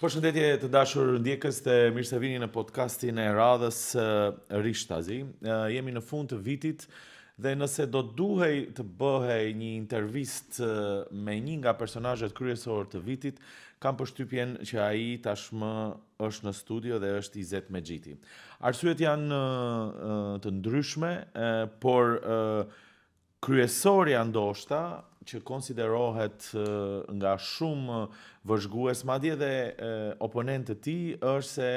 Përshëndetje të dashur ndjekës të mirë se vini në podcastin e radhës Rishtazi. Jemi në fund të vitit dhe nëse do duhej të bëhej një intervist me një nga personazhet kryesor të vitit, kam përshtypjen që ai tashmë është në studio dhe është Izet Mexhiti. Arsyet janë të ndryshme, por kryesorja ndoshta që konsiderohet nga shumë vëzhgues, madje dhe oponentë të tij, është se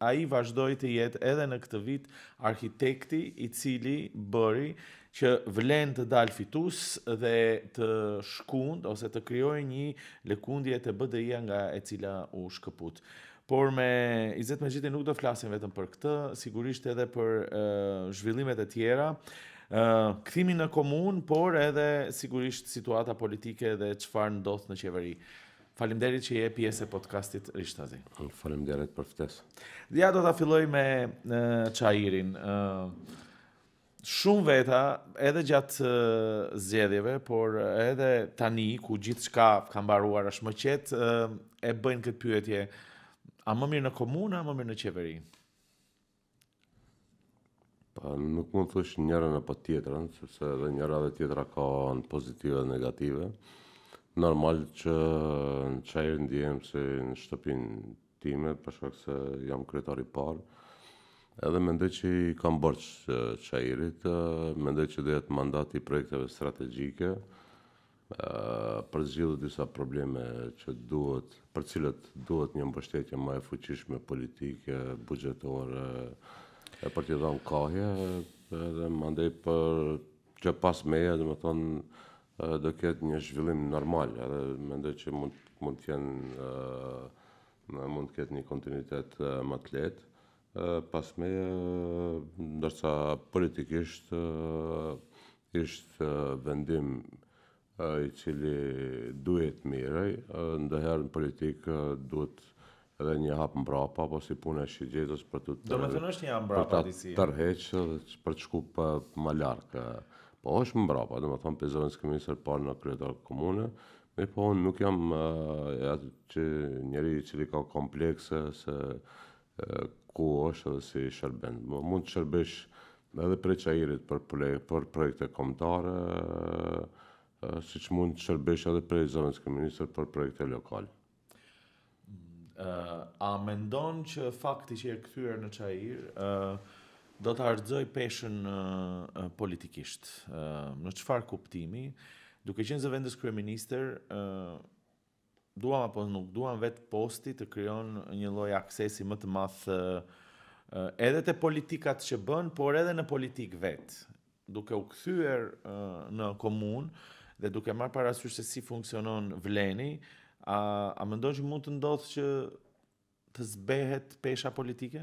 ai vazhdoi të jetë edhe në këtë vit arkitekti i cili bëri që vlen të dalë fitues dhe të shkund ose të krijojë një lëkundje të BDI-a nga e cila u shkëput. Por me Izet Mexhiti nuk do flasim vetëm për këtë, sigurisht edhe për zhvillimet e tjera, kthimi në komunë, por edhe sigurisht situata politike dhe çfarë ndodh në qeveri. Faleminderit që je pjesë e podcastit Rishtazi. Faleminderit për ftesë. Ja do ta filloj me çajirin. Shumë veta, edhe gjatë zgjedhjeve, por edhe tani ku gjithçka ka mbaruar është më qetë, e bëjnë këtë pyetje: a më mirë në komunë, a më mirë në qeveri? Nuk mund të thush njërën apo tjetrën, sepse edhe njëra dhe tjetra ka anë pozitive dhe negative. Normal që në çajir ndihem se në shtëpinë time, për shkak se jam kryetari i parë. Edhe mendoj që i kam borç çajirit, mendoj që do jetë mandati i projekteve strategjike, për zgjidhur disa probleme për cilët duhet një mbështetje më e fuqishme politike, buxhetore, e për t'i dhënë kohë, edhe mandej për që pas meje, domethënë do ketë një zhvillim normal, edhe mendoj që mund të ketë një kontinuitet më të lehtë. Pas meje, ndërsa politikisht ishte vendim i cili duhet mirej, ndërherë në politikë duhet edhe një hap mbrapa, apo si punë e shigjetës për të është një hap mbrapa disi. Tërheqë dhe për të shku më larg. Po është mbrapa, domethënë për zonës kryeministër parë në kryetar komune, po unë nuk jam që njeri i cili ka komplekse se ku është edhe si shërben. Mund të shërbesh edhe për çajirit për projekte kombëtare, siç mund të shërbesh edhe për zonës kryeministër për projekte lokale. A mendon që fakti që e kthyer në çajir do të harxoj peshën politikisht? Në çfarë kuptimi? Duke qenë se vendës kryeministër, duam apo nuk duam, vetë posti të krijon një lloj aksesi më të madh edhe te politikat që bën, por edhe në politik vet. Duke u kthyer në komunë dhe duke marrë parasysh se si funksionon vleni, a mendon që mund të ndodhë që të zbehet pesha politike?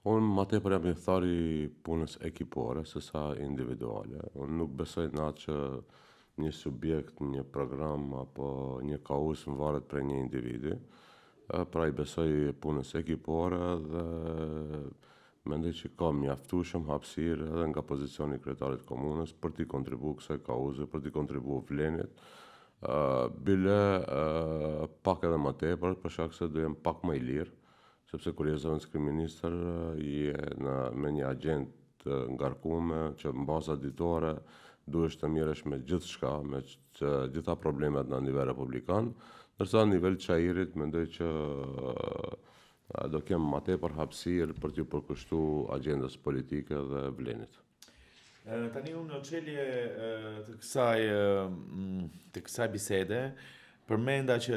Unë më tepër jam i thari punës ekipore se sa individuale. Unë nuk besoj në atë që një subjekt, një program apo një kaos varet prej një individi. Pra i besoj punës ekipore dhe mendoj që ka mjaftueshëm hapësirë edhe nga pozicioni i kryetarit komunës për t'i kontribuar kësaj kauze, për t'i kontribuar vlenit. Bile pak edhe më tepër, për shkak se do jem pak më i lirë, sepse kur je zonës kryeministër je me një agent të ngarkuar që në baza ditore duhesh të mirësh me gjithçka, me gjitha problemet në nivel republikan, ndërsa në nivel çajirit mendoj që do kem më tepër hapësirë për t'ju përkushtuar agjendës politike dhe vlenit. Tani unë në çelje të kësaj bisede, përmenda që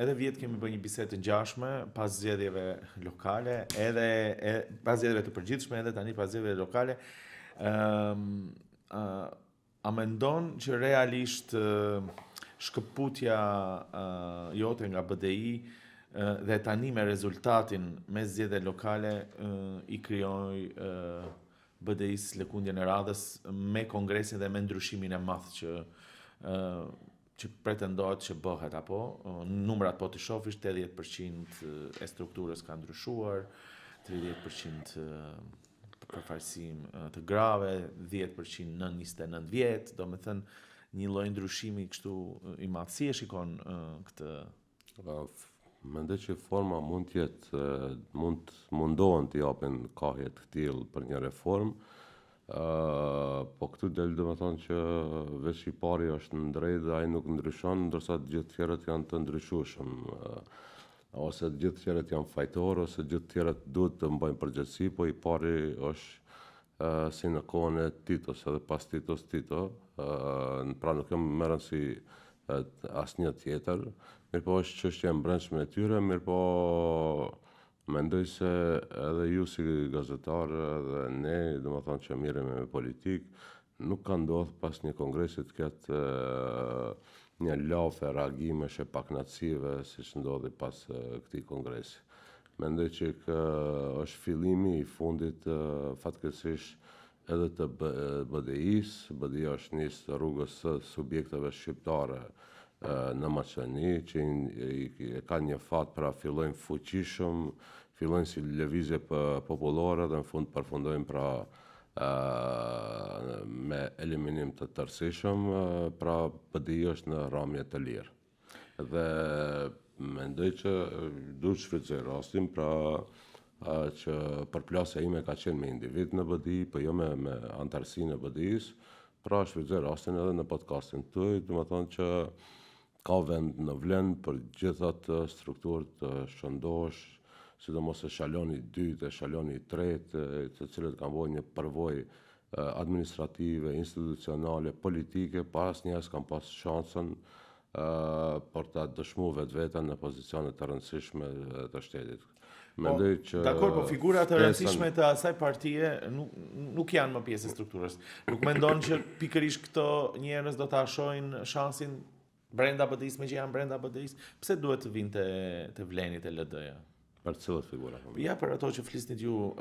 edhe vjetë kemi bërë një bisedë të ngjashme pas zgjedhjeve lokale, edhe pas zgjedhjeve të përgjithshme, edhe tani pas zgjedhjeve lokale. A mendon që realisht shkëputja jote nga BDI dhe tani me rezultatin me zgjedhje lokale i krijoi BDI-s lëkundjen e radhës me kongresin dhe me ndryshimin e madh që pretendohet që bëhet, apo numrat po të shofish, 80% e strukturës ka ndryshuar, 30% përfaqësim të grave, 10% nën 29 vjet, domethënë një lloj ndryshimi kështu i madh. Si e shikon këtë? Mendoj që forma mund të jetë, mundohen të japin kahje të tillë për një reformë, po këtu del domethënë që veç i pari është në drejtë dhe ai nuk ndryshon, ndërsa të gjithë tjerët janë të ndryshueshëm. Ose të gjithë tjerët janë fajtorë, ose të gjithë tjerët duhet të mbajnë përgjegjësi, po i pari është si në kohën e Titos, edhe pas Titos Tito, pra nuk jam merren si asnjë tjetër, mirë po është çështje e brendshme e tyre, mirë po mendoj se edhe ju si gazetar edhe ne, domethënë që miremi me politikë, nuk ka ndodhur pas një kongresi të ketë një lafe reagimesh e pakënaqësive siç ndodhi pas këtij kongresi. Mendoj që është fillimi i fundit fatkeqësisht edhe të BDI-s. BDI-ja është nisë rrugës së subjekteve shqiptare në Maqedoni, që ka një fat pra fillojnë fuqishëm, fillojnë si lëvizje popullore dhe në fund përfundojnë pra me eliminim të tërësishëm, pra BDI është në ramje të lirë. Dhe mendoj që duhet shfrytëzoj rastin, pra që përplasja ime ka qenë me individ në BDI, po jo me antarësinë e BDI-s, pra shfrytëzoj rastin edhe në podcastin tuaj, domethënë që ka vend në Vlen për gjithat strukturët të shëndosh, sidomos eshaloni 2, eshaloni 3, të cilët kanë bërë një përvojë administrative, institucionale, politike, pa asnjëherë s'kan pas shansën për ta dëshmuar vetveten në pozicione të rëndësishme të shtetit. Mendoj që dakor, po figurat të rëndësishme të asaj partie nuk janë më pjesë e strukturës. Nuk mendon që pikërisht këto njerëz do ta shohin shansin brenda BDI-s, me që janë brenda BDI-s, pse duhet të vinë te vlenit e LD-ja? Për cilët figura? Ja, për ato që flisnit ju,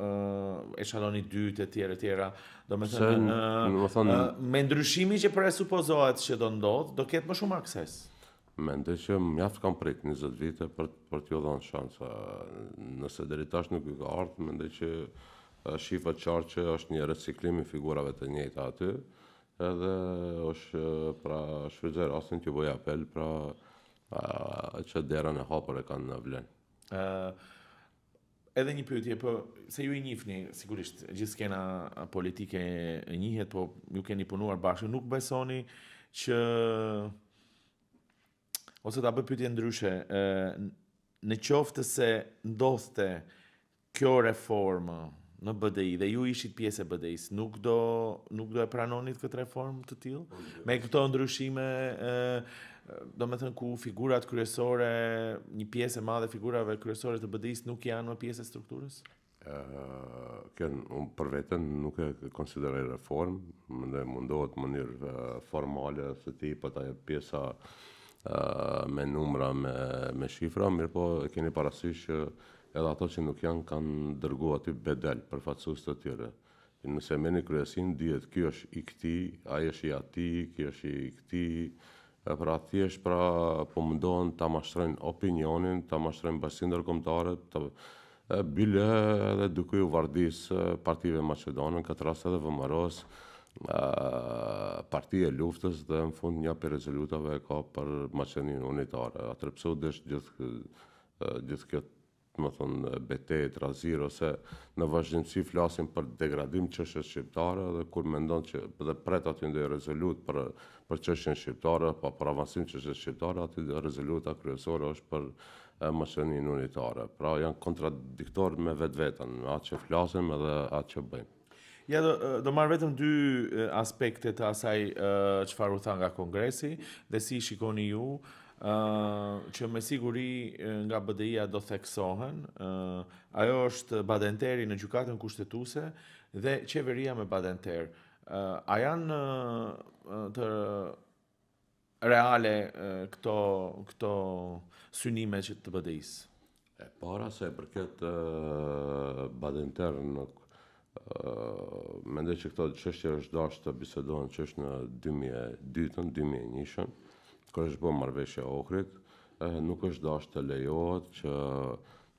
eshaloni 2 të tjera, do me thënë, me ndryshimi që presupozohet që do ndodh, do ketë më shumë akses. Mendoj që mjaft kam prek 20 vite për t'ju dhënë shansa. Nëse deri tash nuk ka ardhur, mendoj që shifa qartë që është një reciklim i figurave të njëjta aty, edhe është pra shfrytëzoj rastin që bëj apel pra që derën e hapur e kanë në Vlen. Edhe një pyetje, po se ju i njihni sigurisht gjithë skena politike e njihet, po ju keni punuar bashkë, nuk besoni që ose ta bëj pyetje ndryshe, në qoftë se ndodhte kjo reformë në BDI dhe ju ishit pjesë e BDI-s, nuk do e pranonit këtë reformë të tillë? Me këto ndryshime, do me thënë ku figurat kryesore, një pjesë e madhe figurave kryesore të BDI-s nuk janë më pjesë e strukturës? Unë për veten nuk e konsideroj reformë, mundohet në mënyrë formale se ti po ta jep pjesa me numra, me shifra, mirë po keni parasysh që edhe ato që nuk janë kanë dërguar aty bedel për fatësues të tjerë. Nëse merrni kryesin, dihet ky është i këtij, ai është i atij, ky është i këtij. Pra thjesht pra po mundohen ta mashtrojnë opinionin, ta mashtrojnë bashkinë ndërkombëtare, bile edhe duke u vardis partive maqedone, në këtë rast edhe VMRO-s, Partia e Luftës dhe në fund një për rezolutave ka për Maqedoninë unitare. Atëherë pse u desh gjithë kjo më thonë betejë, trazir, ose në vazhdimsi flasim për degradim çështjes shqiptare dhe kur mendon që dhe pret aty ndonjë rezolut për çështjen shqiptare, pa për avancim çështjes shqiptare, aty rezoluta kryesore është për Maqedoninë unitare. Pra janë kontradiktor me vetveten, atë që flasim edhe atë që bëjmë. Ja, do marrë vetëm 2 aspekte të asaj çfarë u tha nga kongresi dhe si shikoni ju, që me siguri nga BDI-ja do theksohen. Ajo është badenteri në gjykatën kushtetuese dhe qeveria me badenter. A janë të reale këto synime që të BDI-s? Para se përket badenter, mendoj që këto çështje është dashur të bisedohen që është në 2002-ën, 2001-ën, kur është bërë marrëveshja e Ohrit, nuk është dashur të lejohet që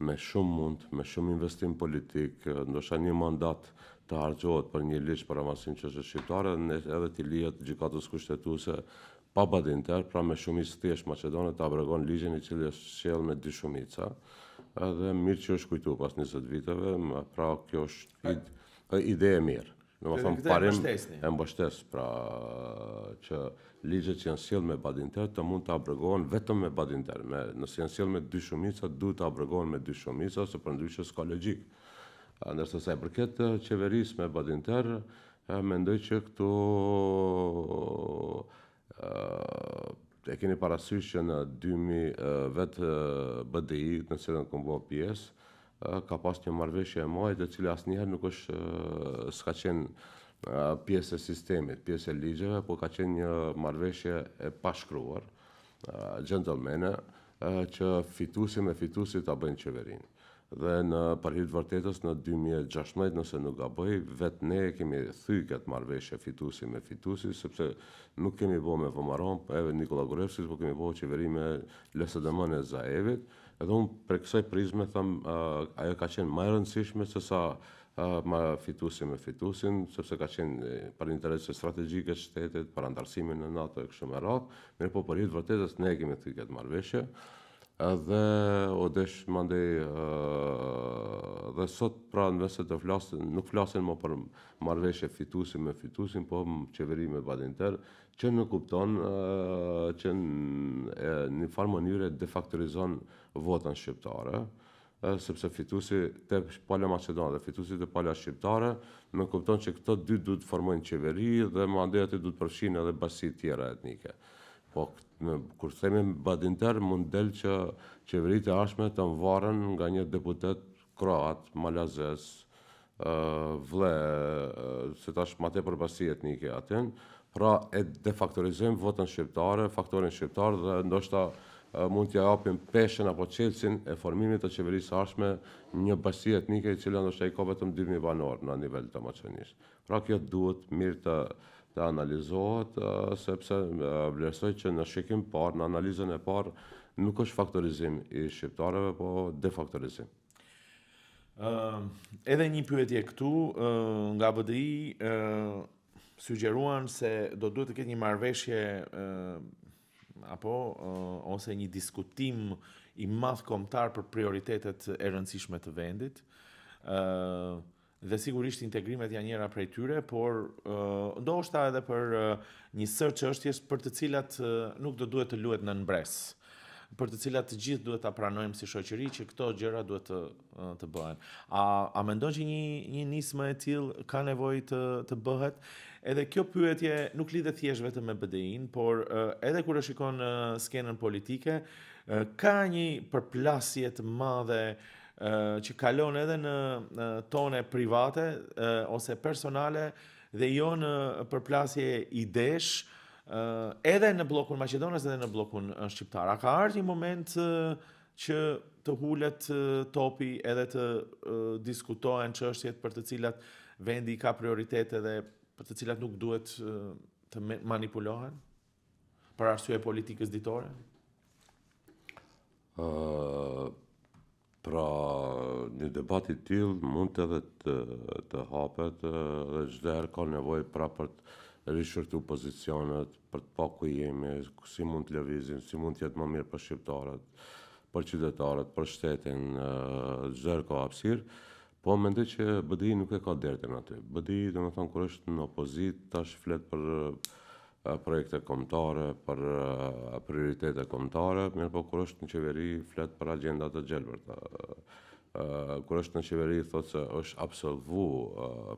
me shumë mund, me shumë investim politik, ndoshta një mandat të harxhohet për një ligj për avancim çështje shqiptare, edhe t'i lihet gjykatës kushtetuese pa badinter, pra me shumicë thjesht maqedone të abrogon ligjin i cili është sjell me dy shumica. Edhe mirë që është kujtuar pas 20 viteve, pra kjo është ide e mirë. Domethënë parim e mbështes, pra që ligjet që janë sjell me badinter të mund të abrogohen vetëm me badinter. Nëse janë sjell me dy shumica, duhet të abrogohen me dy shumica, ose përndryshe s'ka logjik. Ndërsa sa i përket qeverisë me badinter, mendoj që këtu e keni parasysh që në 2000 vetë BDI, në cilën kam bërë pjesë, ka pas një marrëveshje e majtë, e cila asnjëherë nuk s'ka qenë pjesë e sistemit, pjesë e ligjeve, por ka qenë një marrëveshje e pashkruar, gentlemane, që fituesi me fituesi ta bëjnë qeverinë. Dhe në për hir të vërtetës në 2016, nëse nuk gaboj, vetë ne kemi thyr këtë marrëveshje fituesi me fituesi, sepse nuk kemi bërë me Vomaron, edhe Nikola Gorevskis, por kemi bërë qeveri me LSDM-n e Zaevit. Edhe unë për kësaj prizme them, ajo ka qenë më e rëndësishme se sa fituesi me fituesin, sepse ka qenë për interese strategjike të shtetit, për antarësimin në NATO e kështu me radhë. Mirë, po për hir të vërtetës ne kemi thyr këtë marrëveshje. Dhe odesh mandej dhe sot pra nëse të flasin, nuk flasin më për marrëveshje fituesi me fituesin, po qeveri me badinter, që nuk kupton që në një farë mënyre defaktorizon votën shqiptare, sepse fituesi të pala maqedone dhe fituesi të pala shqiptare, nuk kupton që këto dy duhet të formojnë qeveri dhe mandej aty duhet përfshin edhe basi tjera etnike. Po, kur themi badinter, mund del që qeveritë e ardhshme të varen nga një deputet kroat, malazes, vle, se tash ma tepër basi etnike atin, pra e defaktorizojmë votën shqiptare, faktorin shqiptar dhe ndoshta mund t'ja japim peshën apo çelësin e formimit të qeverisë së ardhshme një basi etnike i cila ndoshta i ka vetëm 2000 banor në nivel të Maqedonisë. Pra kjo duhet mirë të analizohet, sepse vlerësoj që në shikim parë, në analizën e parë, nuk është faktorizim i shqiptarëve, po defaktorizim. Edhe një pyetje këtu, nga BDI sugjeruan se do duhet të ketë një marrëveshje ose një diskutim i madh kombëtar për prioritetet e rëndësishme të vendit. Dhe sigurisht integrimet janë njëra prej tyre, por ndoshta edhe për një sër çështjes për të cilat nuk do duhet të luhet në nënbres, për të cilat të gjithë duhet ta pranojmë si shoqëri që këto gjëra duhet të bëhen. A mendon që një nismë e tillë ka nevojë të bëhet? Edhe kjo pyetje nuk lidhet thjesht vetëm me BDI-n, por edhe kur e shikon skenën politike, ka një përplasje të madhe që kalon edhe në tone private ose personale dhe jo në përplasje idesh, edhe në bllokun maqedones edhe në bllokun shqiptar. A ka ardhur një moment që të hulet topi edhe të diskutohen çështjet për të cilat vendi ka prioritete dhe për të cilat nuk duhet të manipulohen për arsye politikës ditore? Pra, një debat i tillë mund edhe të hapet dhe çdo herë ka nevojë pra për të rishërtuar pozicionet, për të pa ku jemi, si mund të lëvizim, si mund të jetë më mirë për shqiptarët, për qytetarët, për shtetin, çdo herë ka hapësirë, po mendoj që BDI nuk e ka dertën aty. BDI, domethënë, kur është në opozitë, tash flet për projekte kombëtare, për prioritete kombëtare, mirë po kur është në qeveri flet për agjendat të gjelbërta. Kur është në qeveri thotë se është absolvu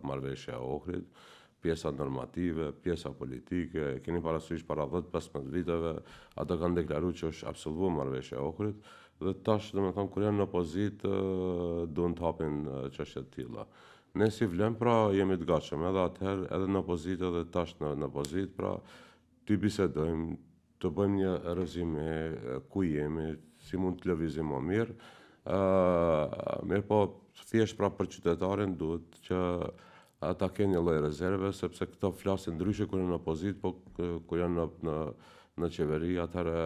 marrëveshja e Ohrid, pjesa normative, pjesa politike, keni parasysh para 10-15 viteve, ata kanë deklaruar që është absolvu marrëveshja e Ohrid, dhe tash domethënë kur janë në opozitë duan të hapin çështje të tilla. Ne si vlem, pra, jemi të gatshëm edhe atëherë, edhe në opozitë edhe tash në opozitë, pra, të bisedojmë, të bëjmë një rezime, ku jemi, si mund të lëvizim më mirë. Mirë po, thjesht pra për qytetarin duhet që ata kenë një lloj rezerve, sepse këto flasin ndryshe kur janë në opozitë, po kur janë në qeveri, atëherë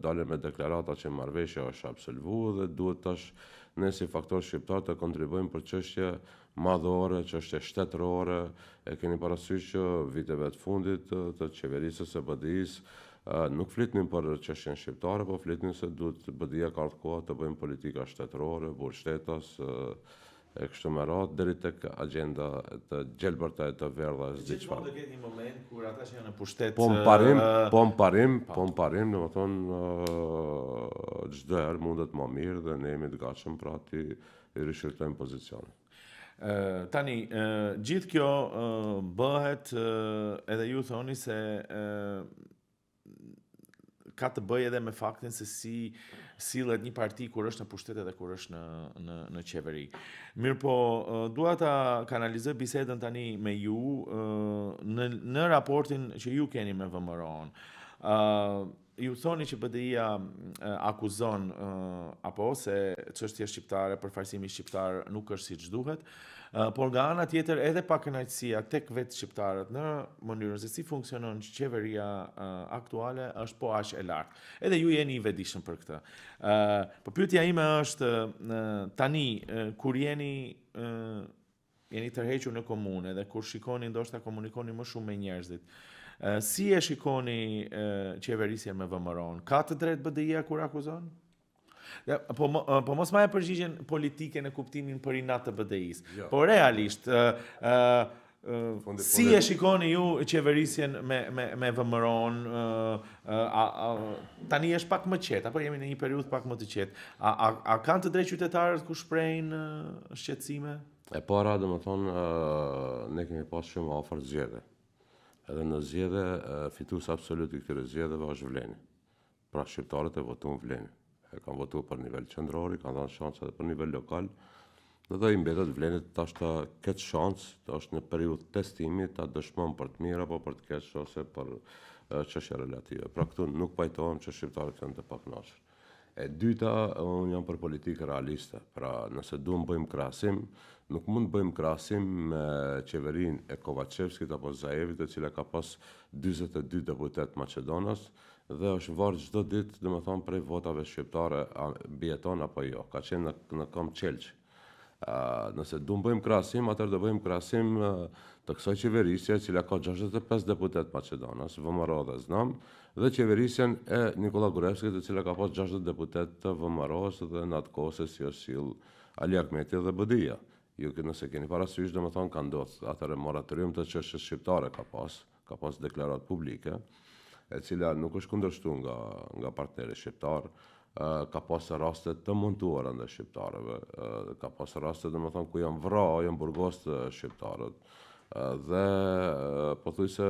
dalën me deklarata që marrëveshja është absolvu dhe duhet tash ne si faktor shqiptar të kontribuojmë për çështje madhore, çështje shtetërore. E keni parasysh që viteve të fundit të qeverisë së BDI-s nuk flitnin për çështjen shqiptare, po flitnin se duhet BDI-ja ka ardhur koha të bëjmë politika shtetërore, burgshtetas, e kështu me radhë, deri tek agenda të gjelbërta e të verdha e Gjithmonë do ketë një moment kur ata që janë në pushtet po më parim, domethënë çdo herë mundet më mirë dhe ne jemi të gatshëm pra ti rishqyrtojmë pozicionin. Tani, gjithë kjo bëhet edhe ju thoni se ka të bëjë edhe me faktin se si sillet një parti kur është në pushtet edhe kur është në qeveri. Mirë po, dua ta kanalizoj bisedën tani me ju në raportin që ju keni me VMRO-n. Ju thoni që BDI-ja akuzon apo se çështja shqiptare, përfaqësimi shqiptar nuk është siç duhet, por nga ana tjetër edhe pa kënaqësia tek vetë shqiptarët në mënyrën se si funksionon qeveria aktuale është po aq e lartë. Edhe ju jeni i vetëdijshëm për këtë. Po pyetja ime është tani kur jeni tërhequr në komunë dhe kur shikoni ndoshta komunikoni më shumë me njerëzit, si e shikoni qeverisjen me VMRO-n? Ka të drejtë BDI-ja kur akuzon? Po mos ma e përgjigjen politike në kuptimin për inat të BDI-s. Po realisht, si e shikoni ju qeverisjen me VMRO-n? Tani është pak më qetë, apo jemi në një periudhë pak më të qetë? A kanë të drejtë qytetarët ku shprehin shqetësime? E para, domethënë, ne kemi pas shumë afër zgjedhje. Edhe në zgjedhje fitues absolut i këtyre zgjedhjeve është Vleni. Pra shqiptarët e votuan Vleni. E kanë votuar për nivel qendror, kanë dhënë shanse edhe për nivel lokal. Dhe i mbetet Vlenit tash ta ketë shansë, është në periudhë testimi, ta dëshmon për të mirë apo për të keq ose për çështje relative. Pra këtu nuk pajtohem që shqiptarët janë të pakënaqur. E dyta, unë jam për politikë realiste. Pra nëse duam bëjmë krahasim, nuk mund të bëjmë krahasim me qeverinë e Kovacevskit apo Zaevit, e cila ka pas 42 deputet Maqedonas, dhe është varë çdo ditë, domethënë prej votave shqiptare bjeton apo jo, ka qenë në kom qelç. Nëse duam bëjmë krahasim, atëherë do bëjmë krahasim të kësaj qeverisje, e cila ka 65 deputet Maqedonas, VMRO dhe ZNAM, dhe qeverisjen e Nikola Gruevskit, e cila ka pas 60 deputet të VMRO-s dhe në atë kohë si është sill Ali Ahmeti dhe BDI-ja. Ju nëse keni parasysh, domethënë ka ndodhur atëherë moratorium të çështjes shqiptare ka pas deklaratë publike, e cila nuk është kundërshtuar nga partnerët shqiptar, ka pas raste të montuara ndaj shqiptarëve, ka pas raste domethënë ku janë vrarë, janë burgosur shqiptarët, dhe pothuajse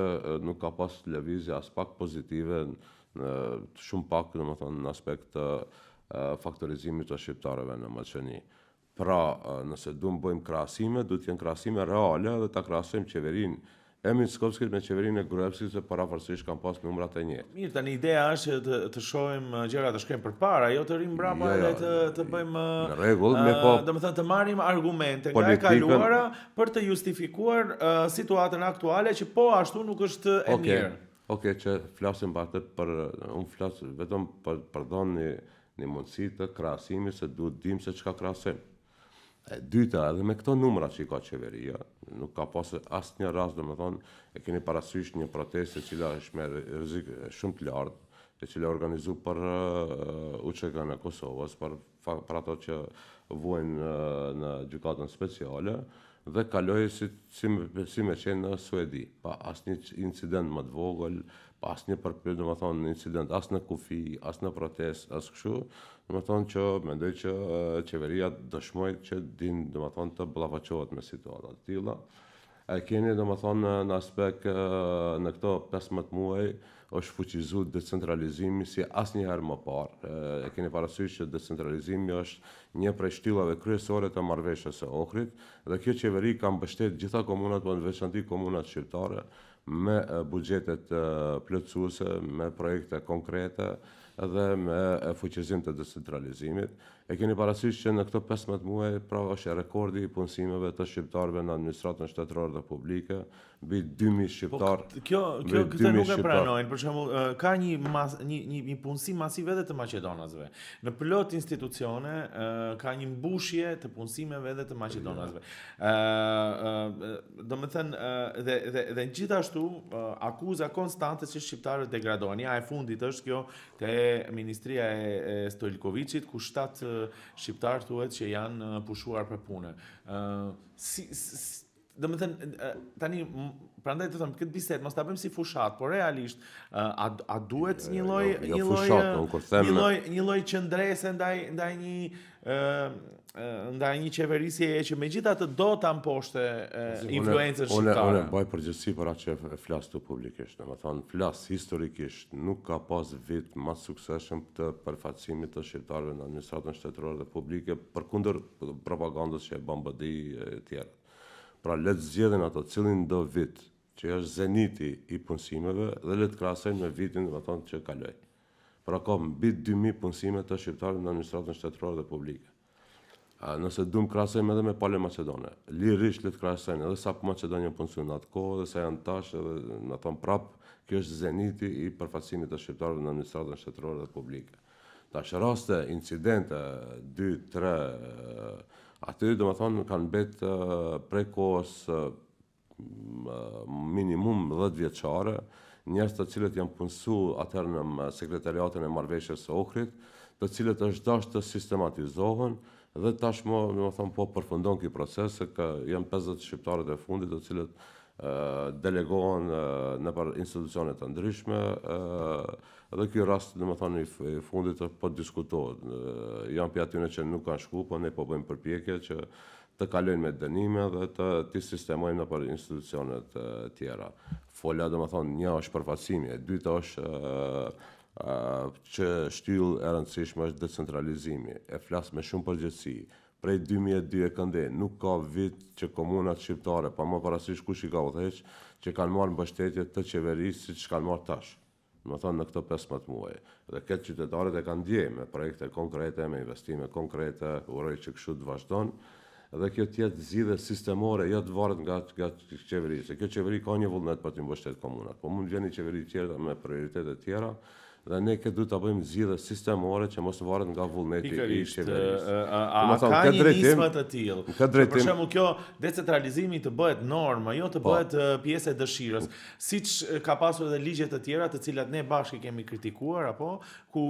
nuk ka pas lëvizje as pak pozitive, shumë pak domethënë në aspekt të faktorizimit të shqiptarëve në Maqedoni. Pra, nëse duam bëjmë krahasime, duhet të jenë krahasime reale dhe ta krahasojmë qeverinë e Mickovskit me qeverinë e Gruevskit, se parafarsisht kanë pas numrat e njëjtë. Mirë, tani ideja është të shohim gjërat të shkojnë përpara, jo të rim mbrapa dhe të bëjmë në rregull, domethënë të marrim argumente nga e kaluara për të justifikuar situatën aktuale që po ashtu nuk është e mirë. Okej, që flasim unë flas vetëm për dhënë një mundësi të krahasimit, se duhet dim se çka krahasim. E dyta, edhe me këto numra që i ka qeveria, nuk ka pasur asnjë rast, domethënë, e keni parasysh një protestë e cila është me rrezik shumë të lartë, e cila organizuar për UÇK-n e Kosovës, për ato që vuajnë në gjykatën speciale, dhe kaloi si me qenë në Suedi, pa asnjë incident më të vogël, pa asnjë domethënë incident as në kufi, as në protestë, as kështu, domethënë që mendoj që qeveria dëshmoi që din domethënë të ballafaqohet me situata të tilla. E keni domethënë në aspekt në këto 15 muaj është fuqizuar decentralizimi si asnjëherë më parë. E keni parasysh që decentralizimi është një prej shtyllave kryesore të marrëveshjes së Ohrit, dhe kjo qeveri ka mbështetur gjitha komunat, por në veçanti komunat shqiptare, me buxhetet plotësuese, me projekte konkrete, edhe me fuqizim të decentralizimit. E keni parasysh që në këto 15 muaj pra është rekordi i punësimeve të shqiptarëve në administratën shtetërore dhe publike, mbi 2000 shqiptar. Këtë nuk e pranojnë. Për shembull, ka një punësim masiv edhe të maqedonasve. Në plot institucione ka një mbushje të punësimeve edhe të maqedonasve. Domethënë dhe gjithashtu akuza konstante që shqiptarët degradohen. Ja e fundit është kjo te Ministria e Stojlkovicit, ku 7 shqiptar thuhet që janë pushuar për punë. Domethënë tani prandaj të them këtë bisedë mos ta bëjmë si fushat, por realisht a duhet një lloj qëndrese ndaj një qeverisje që megjithatë do ta mposhte influencën shqiptare. Unë bëj përgjegjësi për atë që flas të publikisht, domethënë flas historikisht, nuk ka pas vit më suksesshëm të përfaqësimit të shqiptarëve në administratën shtetërore dhe publike përkundër propagandës që e bën BDI e tjerë. Pra le të zgjedhin ato cilin do vit që është zeniti i punësimeve dhe le të krahasojnë me vitin domethënë që kaloi. Pra ka mbi 2000 punësime të shqiptarëve në administratën shtetërore dhe publike. Nëse duam krahasojmë edhe me palë Maqedone, lirisht le të krahasojmë edhe sa Maqedonia punson atë kohë dhe sa janë tash edhe na thon prap, kjo është zeniti i përfaqësimit të shqiptarëve në administratën shtetërore dhe publike. Tash raste, incidente 2-3 aty domethënë kanë mbet prej kohës minimum 10 vjeçare, njerëz të cilët janë punësuar atëherë në sekretariatin e marrëveshjes së Ohrit, të cilët është dashur të sistematizohen dhe tashmë domethënë po përfundon ky proces se janë 50 shqiptarët e fundit të cilët delegohen nëpër institucione të ndryshme. Edhe ky rast domethënë i fundit po diskutohet. Janë prej atyre që nuk kanë shku, po ne po bëjmë përpjekje që të kalojnë me dënime dhe të sistemojnë nëpër institucione të tjera. Fola domethënë një është përfaqësimi, e dyta është që shtyllë e rëndësishme është decentralizimi. E flas me shumë përgjegjësi. Prej 2002 e këndë, nuk ka vit që komunat shqiptare, pa më parasysh kush i ka udhëheq, që kanë marrë mbështetje të qeverisë siç kanë marrë tash. Domethënë në këto 15 muaj. Dhe këtë qytetarët e kanë ndjej me projekte konkrete, me investime konkrete, uroj që kështu të vazhdon. Dhe kjo të jetë zgjidhje sistemore, jo të varet nga qeveria. Kjo qeveri ka një vullnet për të mbështetur komunat, po mund vjen një qeveri tjetër me prioritete të tjera. Dhe ne këtë duhet ta bëjmë zgjidhje sistemore që mos varet nga vullneti i qeverisë. A ka një nismë të tillë? Për shembull, kjo decentralizimi të bëhet normë, jo të bëhet pjesë e dëshirës. Siç ka pasur edhe ligje të tjera, të cilat ne bashkë kemi kritikuar, apo ku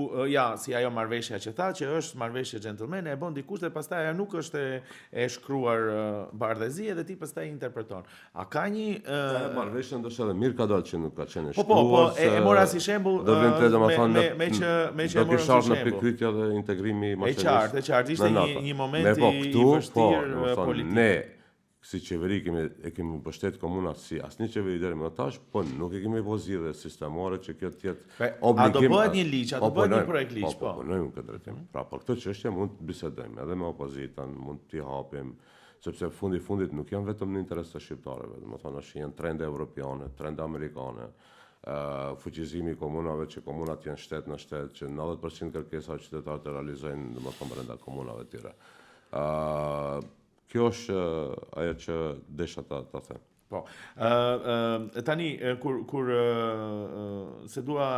si ajo marrëveshja që tha që është marrëveshje gentlemane, e bën dikush dhe pastaj ajo nuk është e shkruar bardhëzi dhe ti pastaj interpreton. A ka një marrëveshja ndoshta edhe mirë ka dalë që nuk ka qenë e shkruar. Po, e mora si shembull me që do kisha në pikëritja dhe integrimi i Maqedonisë. E qartë, ishte një moment i vështirë politik. Ne si qeveri kemi mbështet komunat si asnjë qeveri deri më tash, po nuk e kemi vënë zgjidhje sistemore që kjo të jetë obligim. A do bëhet një ligj, a do bëhet një projekt ligj, po. Po, në këtë drejtim. Pra, për këtë çështje mund të bisedojmë edhe me opozitën, mund t'i hapim, sepse fundit nuk janë vetëm në interes të shqiptarëve, domethënë janë trende evropiane, trende amerikane. Fuqizimi i komunave që komunat janë shtet në shtet, që 90% kërkesa qytetarët e realizojnë domethënë brenda komunave të tjera. Kjo është ajo që desha ta them. Po. Tani kur se dua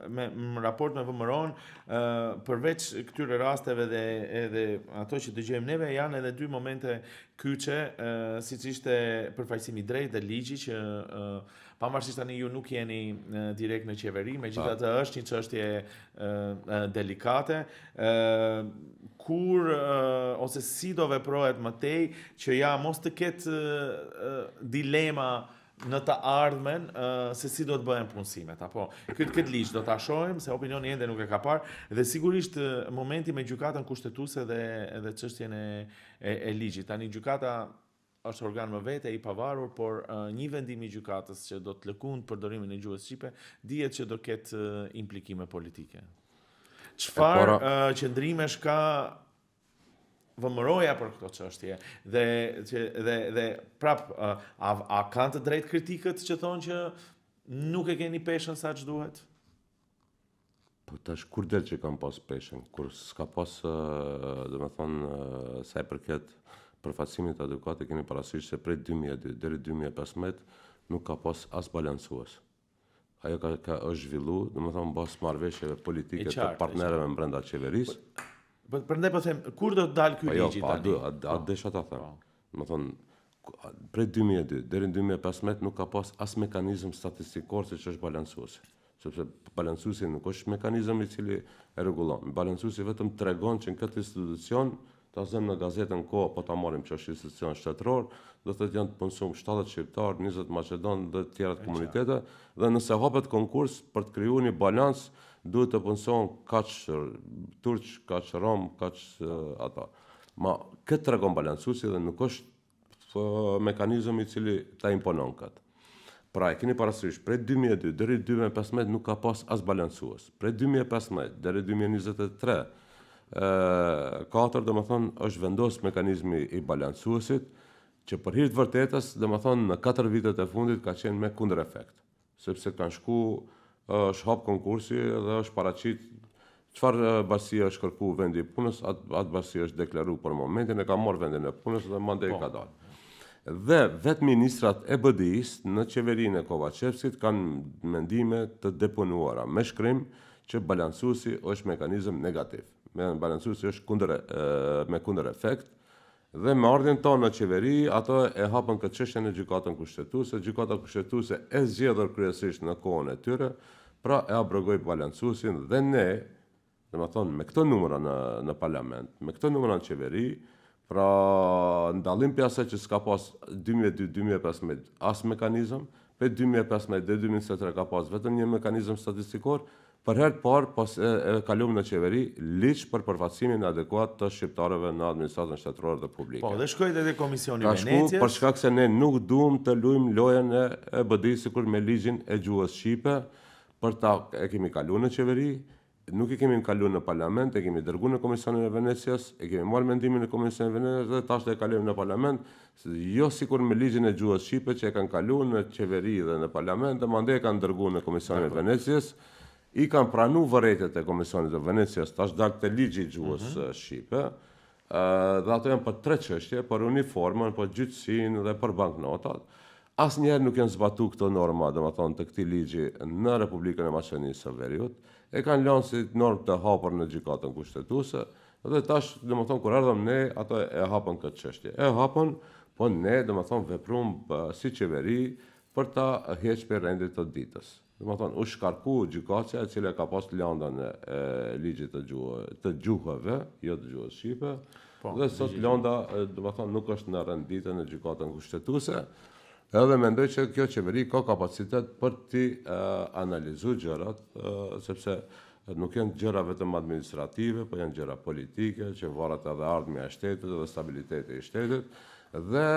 me raport me VMRO-n, përveç këtyre rasteve dhe edhe ato që dëgjojmë neve, janë edhe 2 momente kyçe, siç ishte përfaqësimi drejt dhe ligji që pavarësisht tani ju nuk jeni direkt në qeveri, megjithatë është një çështje delikate, kur ose si do veprohet më tej që mos të ketë dilema në të ardhmen se si do të bëhen punësimet. Apo këtë ligj do ta shohim se opinioni ende nuk e ka parë dhe sigurisht momenti me gjykatën kushtetuese dhe çështjen e ligjit. Tani gjykata është organ më vete i pavarur, por një vendim i gjykatës që do të lëkundë përdorimin e gjuhës shqipe, dihet që do ketë implikime politike. Çfarë qëndrimesh ka VMRO-ja për këto çështje dhe prap a kanë të drejtë kritikët që thonë që nuk e keni peshën sa që duhet? Po tash kur del që kam pas peshen, kur s'ka pas, dhe me thonë, sa i përket përfaqësimit adekuat, e keni parasysh se prej 2002 deri 2015 nuk ka pas as balancues. Ajo është zhvillu, dhe me thonë, bas marrëveshjeve politike të partnerëve brenda qeverisë. Prandaj po them, kur do të dalë ky ligj tani? A desha ta them. Do të thonë, prej 2002 deri në 2015 nuk ka pas as mekanizëm statistikor se ç'është balancuesi. Sepse balancuesi nuk është mekanizëm i cili e rregullon. Balancuesi vetëm tregon që në këtë institucion, ta zëmë në gazetën Kohë, po ta marrim që është institucion shtetëror, do të janë të punësuar 70 shqiptar, 20 maqedon dhe të tjera të komunitete, dhe nëse hapet konkurs për të krijuar një balans, duhet të punësohen kaq turq, kaq rom, kaq ata. Ma këtë tregon balancuesi dhe nuk është mekanizëm i cili ta imponon këtë. Pra, e keni parasysh, prej 2002 deri 2015 nuk ka pas as balancues. Prej 2015 deri 2023, 4 dhe më thonë është vendos mekanizmi i balancuesit, që për hir të vërtetës, dhe më thonë në 4 vitet e fundit ka qenë me kundër efekt. Sepse kanë shku, është hap konkursi dhe është paraqit çfarë bashkësia është kërku vendi i punës, atë bashkësia është deklaru për momentin, e ka marrë vendin e punës dhe mandej ka dalë. Dhe vetë ministrat e BDI-s në qeverinë e Kovacevskit kanë mendime të deponuara me shkrim që balancuesi është mekanizëm negativ. Balancuesi është me kundër efekt dhe me ardhjen tonë në qeveri, ato e hapën këtë çështje në gjykatën kushtetuese. Gjykata kushtetuese e zgjedhur kryesisht në kohën e tyre, pra e abrogoi balancuesin dhe ne, domethënë me këto numra në parlament, me këto numra në qeveri, pra ndallim për asaj që s'ka pas 2002-2015 as mekanizëm, për 2015 dhe 2023 ka pas vetëm një mekanizëm statistikor, për herë të parë pas e kalum në qeveri ligj për përfaqësimin adekuat të shqiptarëve në administratën shtetërore dhe publike. Po, dhe shkoi edhe Komisioni Venecias. Ka shku për shkak se ne nuk duam të luajmë lojën e BDI-s sikur me ligjin e gjuhës shqipe, për ta e kemi kaluar në qeveri. Nuk e kemi kaluar në parlament, e kemi dërguar në Komisionin e Venecias, e kemi marrë mendimin e Komisionit e Venecias dhe tash e kalojmë në parlament, jo sikur me ligjin e gjuhës shqipe që e kanë kaluar në qeveri dhe në parlament, dhe mandej e kanë dërguar në Komisionin e Venecias, i kanë pranuar vërejtjet e Komisionit të Venecias, tash dalë te ligji i gjuhës shqipe, dhe ato janë për 3 çështje, për uniformën, për gjyqësinë dhe për banknotat. Asnjëherë nuk janë zbatuar këto norma, domethënë të këtij ligji në Republikën e Maqedonisë së Veriut. E kanë lënë si normë të hapur në gjykatën kushtetuese dhe tash domethënë kur ardhëm ne ato e hapën këtë çështje. E hapën, po ne domethënë veprojm si qeveri për ta hequr për rendit të ditës. Domethënë u shkarku gjykatja e cila ka pas lëndën e ligjit të gjuhëve, jo të gjuhës shqipe. Dhe sot lënda domethënë nuk është në renditën e gjykatën kushtetuese. Edhe mendoj që kjo qeveri ka kapacitet për t'i analizuar gjërat, sepse nuk janë gjëra vetëm administrative, po janë gjëra politike, që varet edhe ardhmja e shtetit dhe stabiliteti i shtetit. Dhe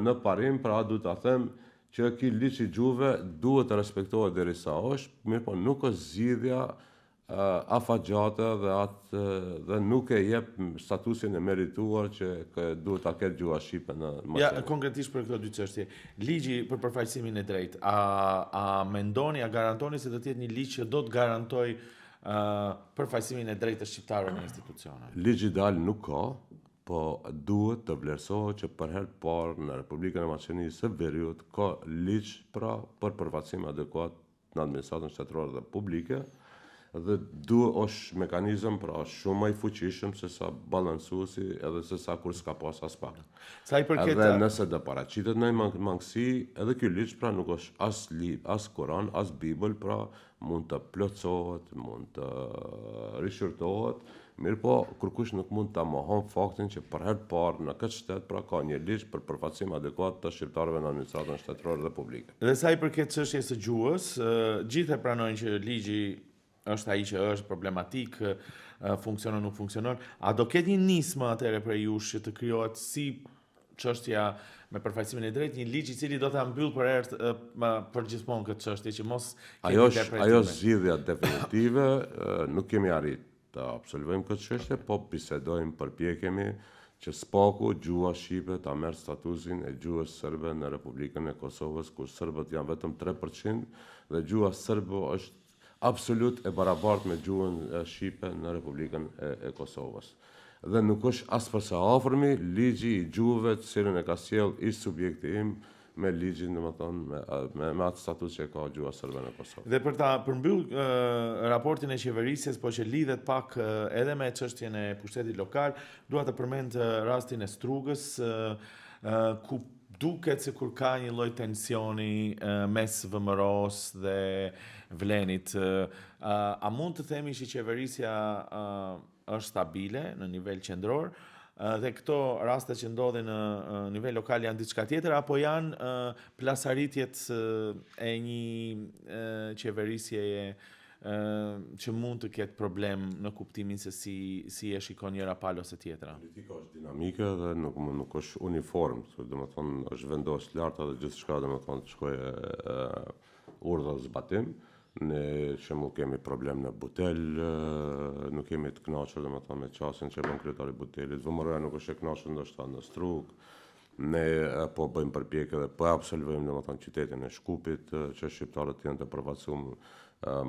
në parim, pra duhet ta them që ky ligj i gjuhëve duhet të respektohet derisa është, mirë po nuk është zgjidhja afatgjate dhe nuk e jep statusin e merituar që duhet ta ketë gjuha shqipe në Maqedoni. Ja, konkretisht për këto 2 çështje. Ligji për përfaqësimin e drejtë, a mendoni, a garantoni se do të jetë një ligj që do të garantojë përfaqësimin e drejtë të shqiptarëve në institucione? Ligj ideal nuk ka, po duhet të vlerësohet që për herë të parë në Republikën e Maqedonisë së Veriut ka ligj për përfaqësim adekuat në administratën shtetërore dhe publike. Dhe është mekanizëm pra shumë më i fuqishëm se sa balancuesi edhe se sa kur s'ka pas as pak. Edhe nëse do paraqitet në mangësi, edhe ky ligj pra nuk është as Kur'an, as Bibël, pra mund të plotësohet, mund të rishërtohet, mirë po kërkush nuk mund ta mohon faktin që për herë të parë në këtë shtet pra ka një ligj për përfaqësim adekuat të shqiptarëve në administratën shtetërore dhe publike. Dhe sa i përket çështjes së gjuhës, gjithë e pranojnë që ligji është ai që është problematik, funksionon nuk funksionon. A do ketë një nismë atëherë për jush që të krijohet si çështja me përfaqësimin e drejtë, një ligj i cili do ta mbyll për gjithmonë këtë çështje që mos kemi interpretime? Ajo zgjidhja definitive, nuk kemi arrit të absolvojmë këtë çështje, po bisedojmë, përpjekemi që spaku gjuha shqipe ta merr statusin e gjuhës serbe në Republikën e Kosovës, ku serbët janë vetëm 3% dhe gjuha serbe është absolut e barabartë me gjuhën shqipe në Republikën e Kosovës. Dhe nuk është as përse afërmi ligji i gjuhëve të cilën e ka sjell ish subjekti im me ligjin, domethënë me atë status që ka gjuha serbe në Kosovë. Dhe për ta përmbyll raportin e qeverisjes, po që lidhet pak edhe me çështjen e pushtetit lokal, dua të përmend rastin e Strugës, ku duket se kur ka një lloj tensioni mes VMRO-s dhe Vlenit. A mund të themi që qeverisja është stabile në nivel qendror, dhe këto raste që ndodhin në nivel lokal janë diçka tjetër, apo janë plasaritjet e një qeverisjeje që mund të ketë problem në kuptimin se si e shikon njëra palë ose tjetra? Politika është dinamike dhe nuk është uniform, domethënë është vendosur lart dhe gjithçka domethënë të shkojë urdhë zbatim. Ne shembull kemi problem në Butel, nuk kemi të kënaqur domethënë me çastin që bën kryetari i Butelit. VMRO-ja nuk është e kënaqur ndoshta në Strug. Ne po bëjmë përpjekje dhe po absolvojmë domethënë qytetin e Shkupit, që shqiptarët janë të përfaqësuar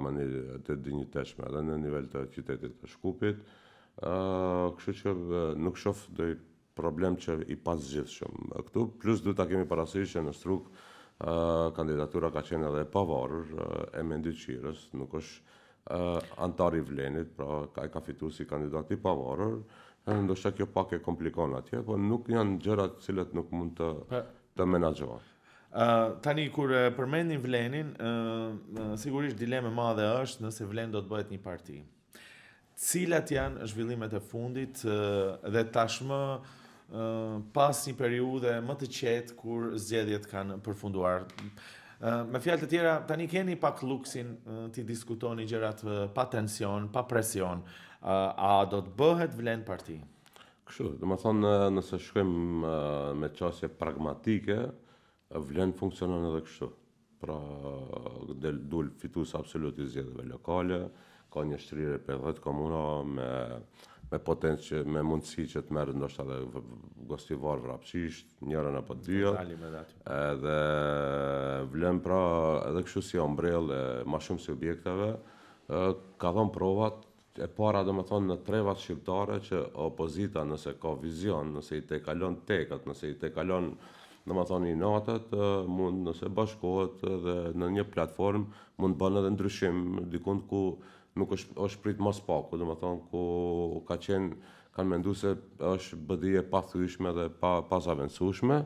në një të dinjitetshme edhe në nivel të qytetit të Shkupit. Kështu që nuk shoh ndonjë problem që i pasgjithshëm këtu, plus duhet ta kemi parasysh që në Strug kandidatura ka qenë edhe e pavarur e Mendyqirës, nuk është antar i Vlenit, pra ka fituar si kandidat i pavarur. Ndoshta kjo pak e komplikon atje, por nuk janë gjëra të cilat nuk mund të menaxhohen. Tani kur përmendin Vlenin, sigurisht dilemë e madhe është nëse Vlen do të bëhet një parti. Cilat janë zhvillimet e fundit dhe tashmë pas një periudhe më të qetë kur zgjedhjet kanë përfunduar? Me fjalë të tjera, tani keni pak luksin të diskutoni gjërat pa tension, pa presion. A do të bëhet Vlen parti? Kështu, domethënë nëse shkojmë me çështje pragmatike, Vlen funksionon edhe kështu. Pra dul fitues absolut i zgjedhjeve lokale, ka një shtrirje për 10 komuna me potencë, me mundësi që të merret ndoshta edhe gostivar vrapshisht, njërin apo dyja. Edhe Vlen pra edhe kështu si ombrell e më shumë subjekteve ka dhënë provat e para domethënë në trevat shqiptare që opozita nëse ka vizion, nëse i tejkalon tekat, nëse i tejkalon domethënë i natët, mund nëse bashkohet dhe në një platformë mund bën edhe ndryshim dikund ku nuk është prit mos paku, domethënë ku kanë menduar se është BDI pa thyeshme dhe pa zaventsueshme.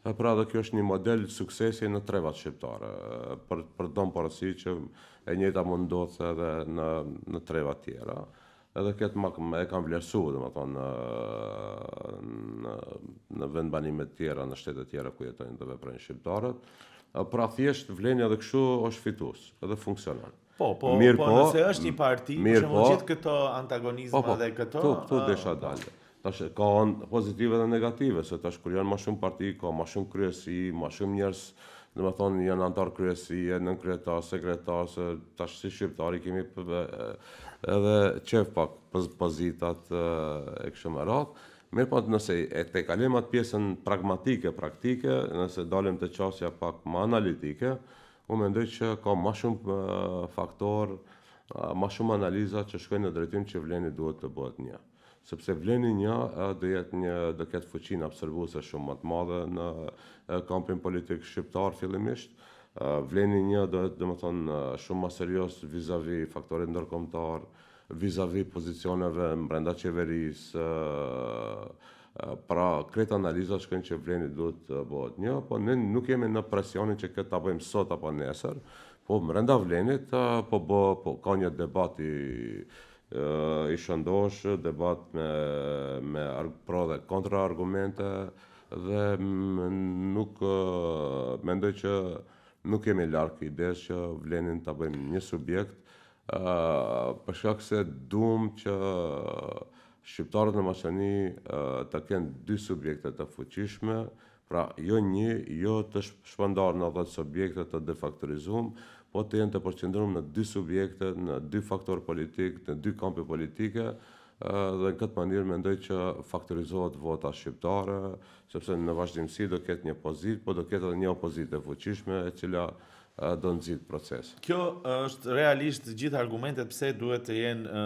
Pra dhe kjo është një model suksesi në trevat shqiptare, për të dhënë parasysh që e njëjta mund ndodhë edhe në trevat tjera. Edhe këtë e kanë vlerësuar domethënë në vendbanime të tjera, në shtete tjera ku jetojnë dhe veprojnë shqiptarët. Pra thjesht Vleni edhe kështu është fitues, edhe funksionon. Po, nëse është një parti, për shembull gjithë këto antagonizma dhe këto... Këtu desha dalë. Tash ka pozitive dhe negative, se tash kur janë më shumë parti, ka më shumë kryesi, më shumë njerëz, domethënë janë antar kryesie, nënkretar, sekretar, se tash si shqiptari kemi edhe qef pak pozitat e kështu me radhë. Mirë, nëse e tejkalim atë pjesën pragmatike, praktike, nëse dalim të çështja pak më analitike, unë mendoj që ka më shumë faktor, më shumë analiza që shkojnë në drejtim që Vleni duhet të bëhet një. Sepse Vleni një do ketë fuqinë absorbuese shumë më të madhe në kampin politik shqiptar fillimisht. Vleni një do të domethënë shumë më serioz vis-a-vis faktorit ndërkombëtar, vis-a-vis pozicioneve brenda qeverisë. Pra kretë analiza shkojnë që Vleni duhet të bëhet një, po ne nuk jemi në presionin që këtë ta bëjmë sot apo nesër, po brenda Vlenit ka një debat i shëndosh, debat me pro dhe kontra argumente, dhe nuk mendoj që nuk jemi larg idesë që Vlenin ta bëjmë një subjekt, për shkak se duam që shqiptarët në Maqedoni të kenë dy subjekte të fuqishme, pra jo të shpërndar në 10 subjekte të defaktorizuar, po të jenë të përqendruar në dy subjekte, në dy faktor politik, në dy kampe politike, dhe në këtë mënyrë mendoj që faktorizohet vota shqiptare, sepse në vazhdimsi do ketë një pozitë, po do ketë edhe një opozitë e fuqishme, e cila do nxit proces. Kjo është realisht gjithë argumentet pse duhet të jenë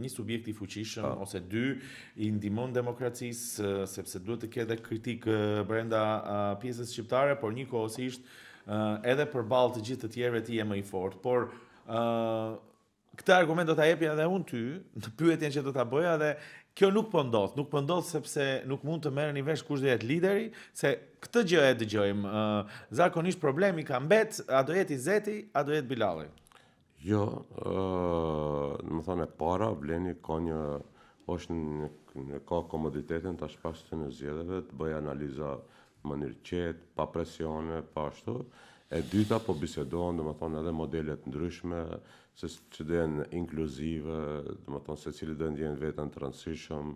një subjekt i fuqishëm ose dy i ndihmon demokracisë, sepse duhet të ketë kritikë brenda pjesës shqiptare, por njëkohësisht edhe përballë të gjithë të tjerëve ti je më i fortë. Por këtë argument do ta jepja edhe unë ty, në pyetjen që do ta bëja, dhe kjo nuk po ndodh sepse nuk mund të merreni vesh kush do jetë lideri, se këtë gjë e dëgjojmë. Zakonisht problemi ka mbet, a do jetë Izeti, a do jetë Bilalli? Jo, më thonë e para, Bleni ka komoditetin ta shpashtë në zgjedhjeve, të bëj analiza mënyrë qetë, pa presione, pa ashtu. E dyta, po bisedohen, dhe më thonë, edhe modelet ndryshme, se që dhe jenë inkluzive, dhe më thonë, se cili dhe ndjenë vetën të rëndësishëm,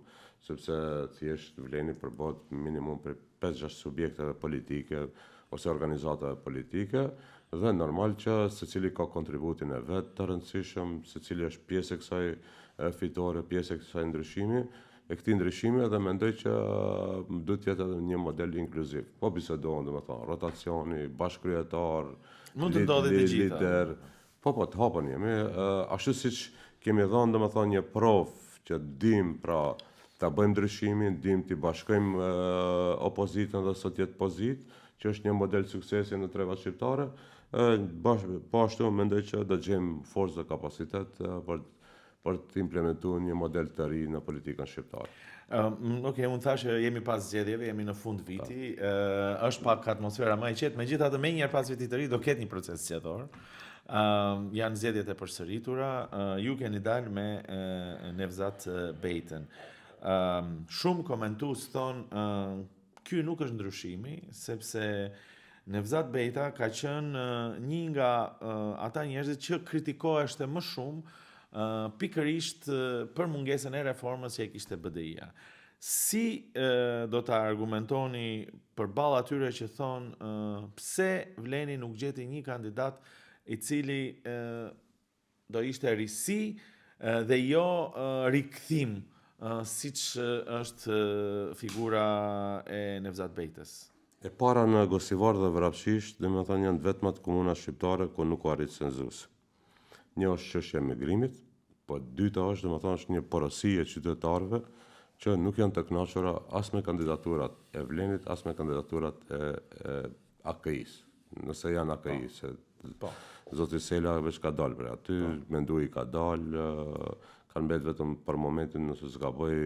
sepse thjesht Vleni përbot minimum për 5-6 subjekteve politike, ose organizatave politike, dhe normal që se cili ka kontributin e vetë të rëndësishëm, se cili është pjesë e kësaj fitore, pjesë e kësaj ndryshimi, e këti ndryshimi edhe mendoj që duhet të jetë edhe një model inkluziv. Po bisedohen, domethënë, rotacioni, bashkryetar, mund të ndodhi të gjitha. Lider. Po, të hapën jemi. Ashtu siç kemi dhënë, domethënë, një provë që dim pra ta bëjmë ndryshimin, dim të bashkojmë opozitën dhe sot jetë pozitë, që është një model suksesi në trevat shqiptare. Po ashtu mendoj që do gjejmë forcë dhe kapacitet për të implementuar një model të ri në politikën shqiptare. Okej, unë thashë jemi pas zgjedhjeve, jemi në fund viti, është pak atmosfera më e qetë, megjithatë më njëherë pas vitit të ri do ketë një proces zgjedhor. Janë zgjedhjet e përsëritura, ju keni dalë me Nevzat Bejtën. Shumë komentues thonë ky nuk është ndryshimi, sepse Nevzat Bejta ka qenë një nga ata njerëzit që kritikoheshte më shumë pikërisht për mungesën e reformës që e kishte BDI-a. Si do ta argumentoni përballë atyre që thonë pse Vleni nuk gjeti një kandidat i cili do ishte risi dhe jo rikthim, siç është figura e Nevzat Bejtës? E para në Gosivar dhe Vrapshisht, dhe me thënë janë vetmat komuna shqiptare ku nuk u arrit cenzus. Një është çështja e migrimit, po dyta është, domethënë, është një porosi e qytetarëve që nuk janë të kënaqura as me kandidaturat e Vlenit, as me kandidaturat e AKI-s. Nëse janë AKI, se zoti Sela veç ka dalë për aty, Mendui ka dalë, kanë mbet vetëm për momentin nëse zgaboj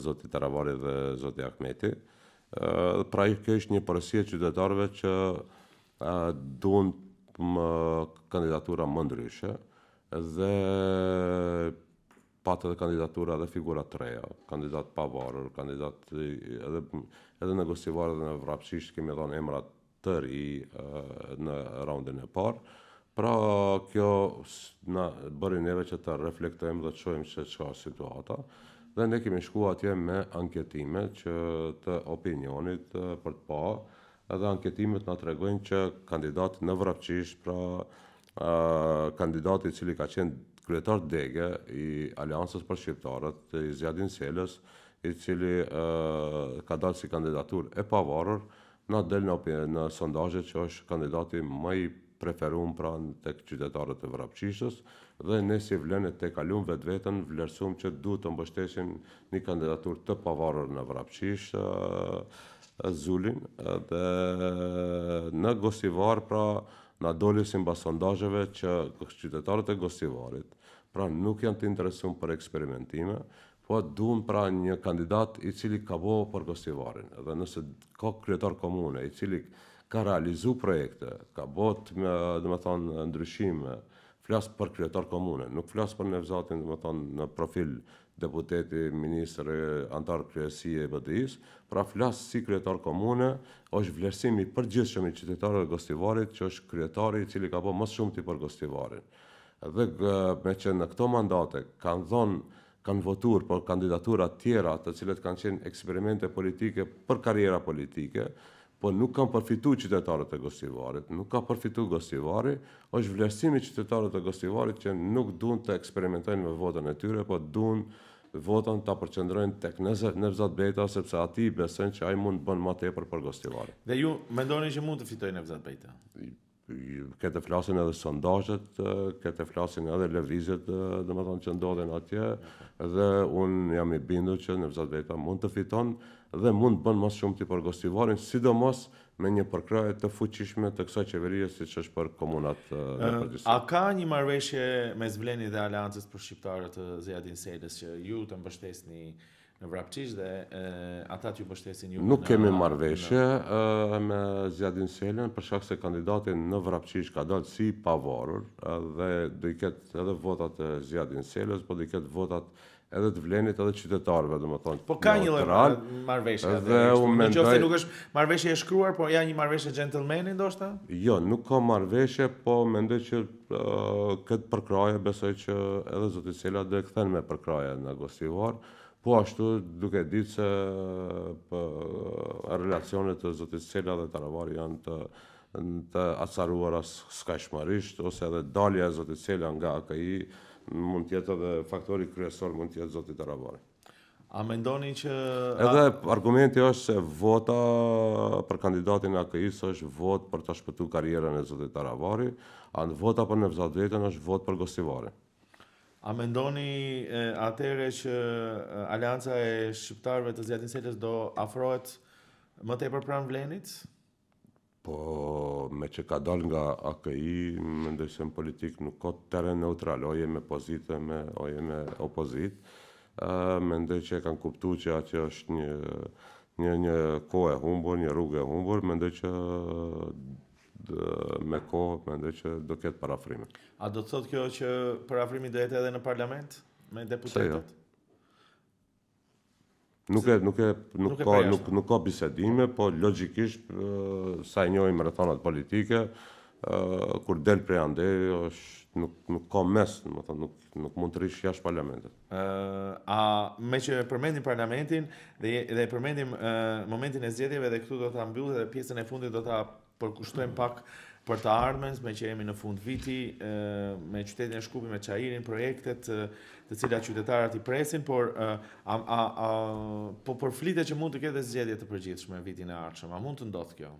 zoti Taravari dhe zoti Ahmeti. Pra kjo është një porosi e qytetarëve që duan kandidatura më ndryshe, dhe patë edhe kandidatura dhe figura të reja, kandidat pavarur, kandidat edhe në Gosivar dhe në Vrapshisht kemi dhënë emra të ri në raundin e parë. Pra kjo na bëri neve që të reflektojmë dhe të shohim se çka është situata. Dhe ne kemi shkuar atje me anketime të opinionit për të pa, edhe anketimet na tregojnë që kandidati në Vrapshisht, kandidati i cili ka qenë kryetar dege i Aleancës për Shqiptarët, i Zjadin Selës, i cili ka dalë si kandidatur e pavarur, na del në sondazhe që është kandidati më i preferuar pra tek qytetarët e Vrapshishtës, dhe ne si Vlenë te kalum vetveten vlerësuam që duhet të mbështesim një kandidatur të pavarur në Vrapshisht, Zulin, dhe në Gosivar pra na doli si mbas sondazheve që qytetarët e Gosivarit pra nuk janë të interesuar për eksperimentime, po duan pra një kandidat i cili ka bëu për Gosivarin. Dhe nëse ka kryetar komune i cili ka realizuar projekte, ka bëu domethënë ndryshime, flas për kryetar komune, nuk flas për Nevzatin domethënë në profil deputeti, ministër, antar kryesie e BDI-s, pra flas si kryetar komune, është vlerësim i përgjithshëm i qytetarëve të Gosivarit, që është kryetari i cili ka bërë më shumë për Gosivarin. Dhe me që në këto mandate kanë votuar për kandidatura tjera, të cilet kanë qenë eksperimente politike për karriera politike, po nuk kanë përfituar qytetarët e Gosivarit, nuk ka përfituar Gosivari, është vlerësimi i qytetarëve të Gosivarit që nuk duan të eksperimentojnë me votën e tyre, po duan votën ta përqendrojnë tek Nevzat Bejta, sepse ati besojnë që ai mund të bën më tepër për Gosivarin. Dhe ju mendoni që mund të fitojë Nevzat Bejta? këtë flasin edhe sondazhet, këtë flasin edhe lëvizjet, domethënë që ndodhen atje, dhe unë jam i bindur që Nevzat mund të fiton dhe mund bën më shumë ti për Gostivarin, sidomos me një përkrahje të fuqishme të kësaj qeverie siç është për komunat në përgjithësi. A ka një marrëveshje mes Vlenit dhe Aleancës për shqiptarët të Zjadin Selës që ju të mbështesni në Vrapçish dhe ata t'ju mbështesin ju? Nuk kemi marrëveshje me Zjadin Selën për shkak se kandidati në Vrapçish ka dalë si i pavarur dhe do i ketë edhe votat e Zjadin Selës, po do i ketë votat edhe të Vlenit edhe qytetarëve, domethënë. Po ka një lloj marrëveshje atë. Nëse nuk është marrëveshje e shkruar, po ja një marrëveshje gentlemani ndoshta? Jo, nuk ka marrëveshje, po mendoj që këtë përkrahje besoj që edhe zoti Sela do e kthen me përkrahje në Gostivar. Po ashtu duke ditë se relacionet e zotit Sela dhe Taravari janë të acaruara skajshmërisht, ose edhe dalja e zotit Sela nga AKI mund tjetë edhe faktori kryesor mund tjetë zoti Taravari. A mendoni që... Edhe argumenti është se vota për kandidatin AKI-s është vot për të shpëtu karrierën e zotit Taravari, a në vota për Nevzat Vetën është vot për Gostivarin. A mendoni atëre që Aleanca e Shqiptarëve të Zjadin Selës do afrohet më tepër pranë Vlenit? Po, me që ka dal nga AKI, mendoj se në politik nuk ka teren neutral, oje me pozitë, oje me opozit. Mendoj që e kanë kuptu që atë është një kohë e humbur, një rrugë e humbur, mendoj që me kohë, mendoj që do ketë parafrime. A do të thotë kjo që parafrimi do jetë edhe në parlament me deputetët? Nuk ka bisedime, po logjikisht sa e njohim rrethanat politike, kur del prej andej nuk ka mes, nuk mund të rish jashtë parlamentit. A me që përmendim parlamentin dhe përmendim momentin e zgjedhjeve dhe këtu do ta mbyllim dhe pjesën e fundit do ta përkushtojmë pak për të ardhmen, me që jemi në fund viti, me qytetin e Shkupit, me Çajirin, projektet të cilat qytetarët i presin, por po përflitet që mund të ketë zgjedhje të përgjithshme vitin e ardhshëm. A mund të ndodhë kjo?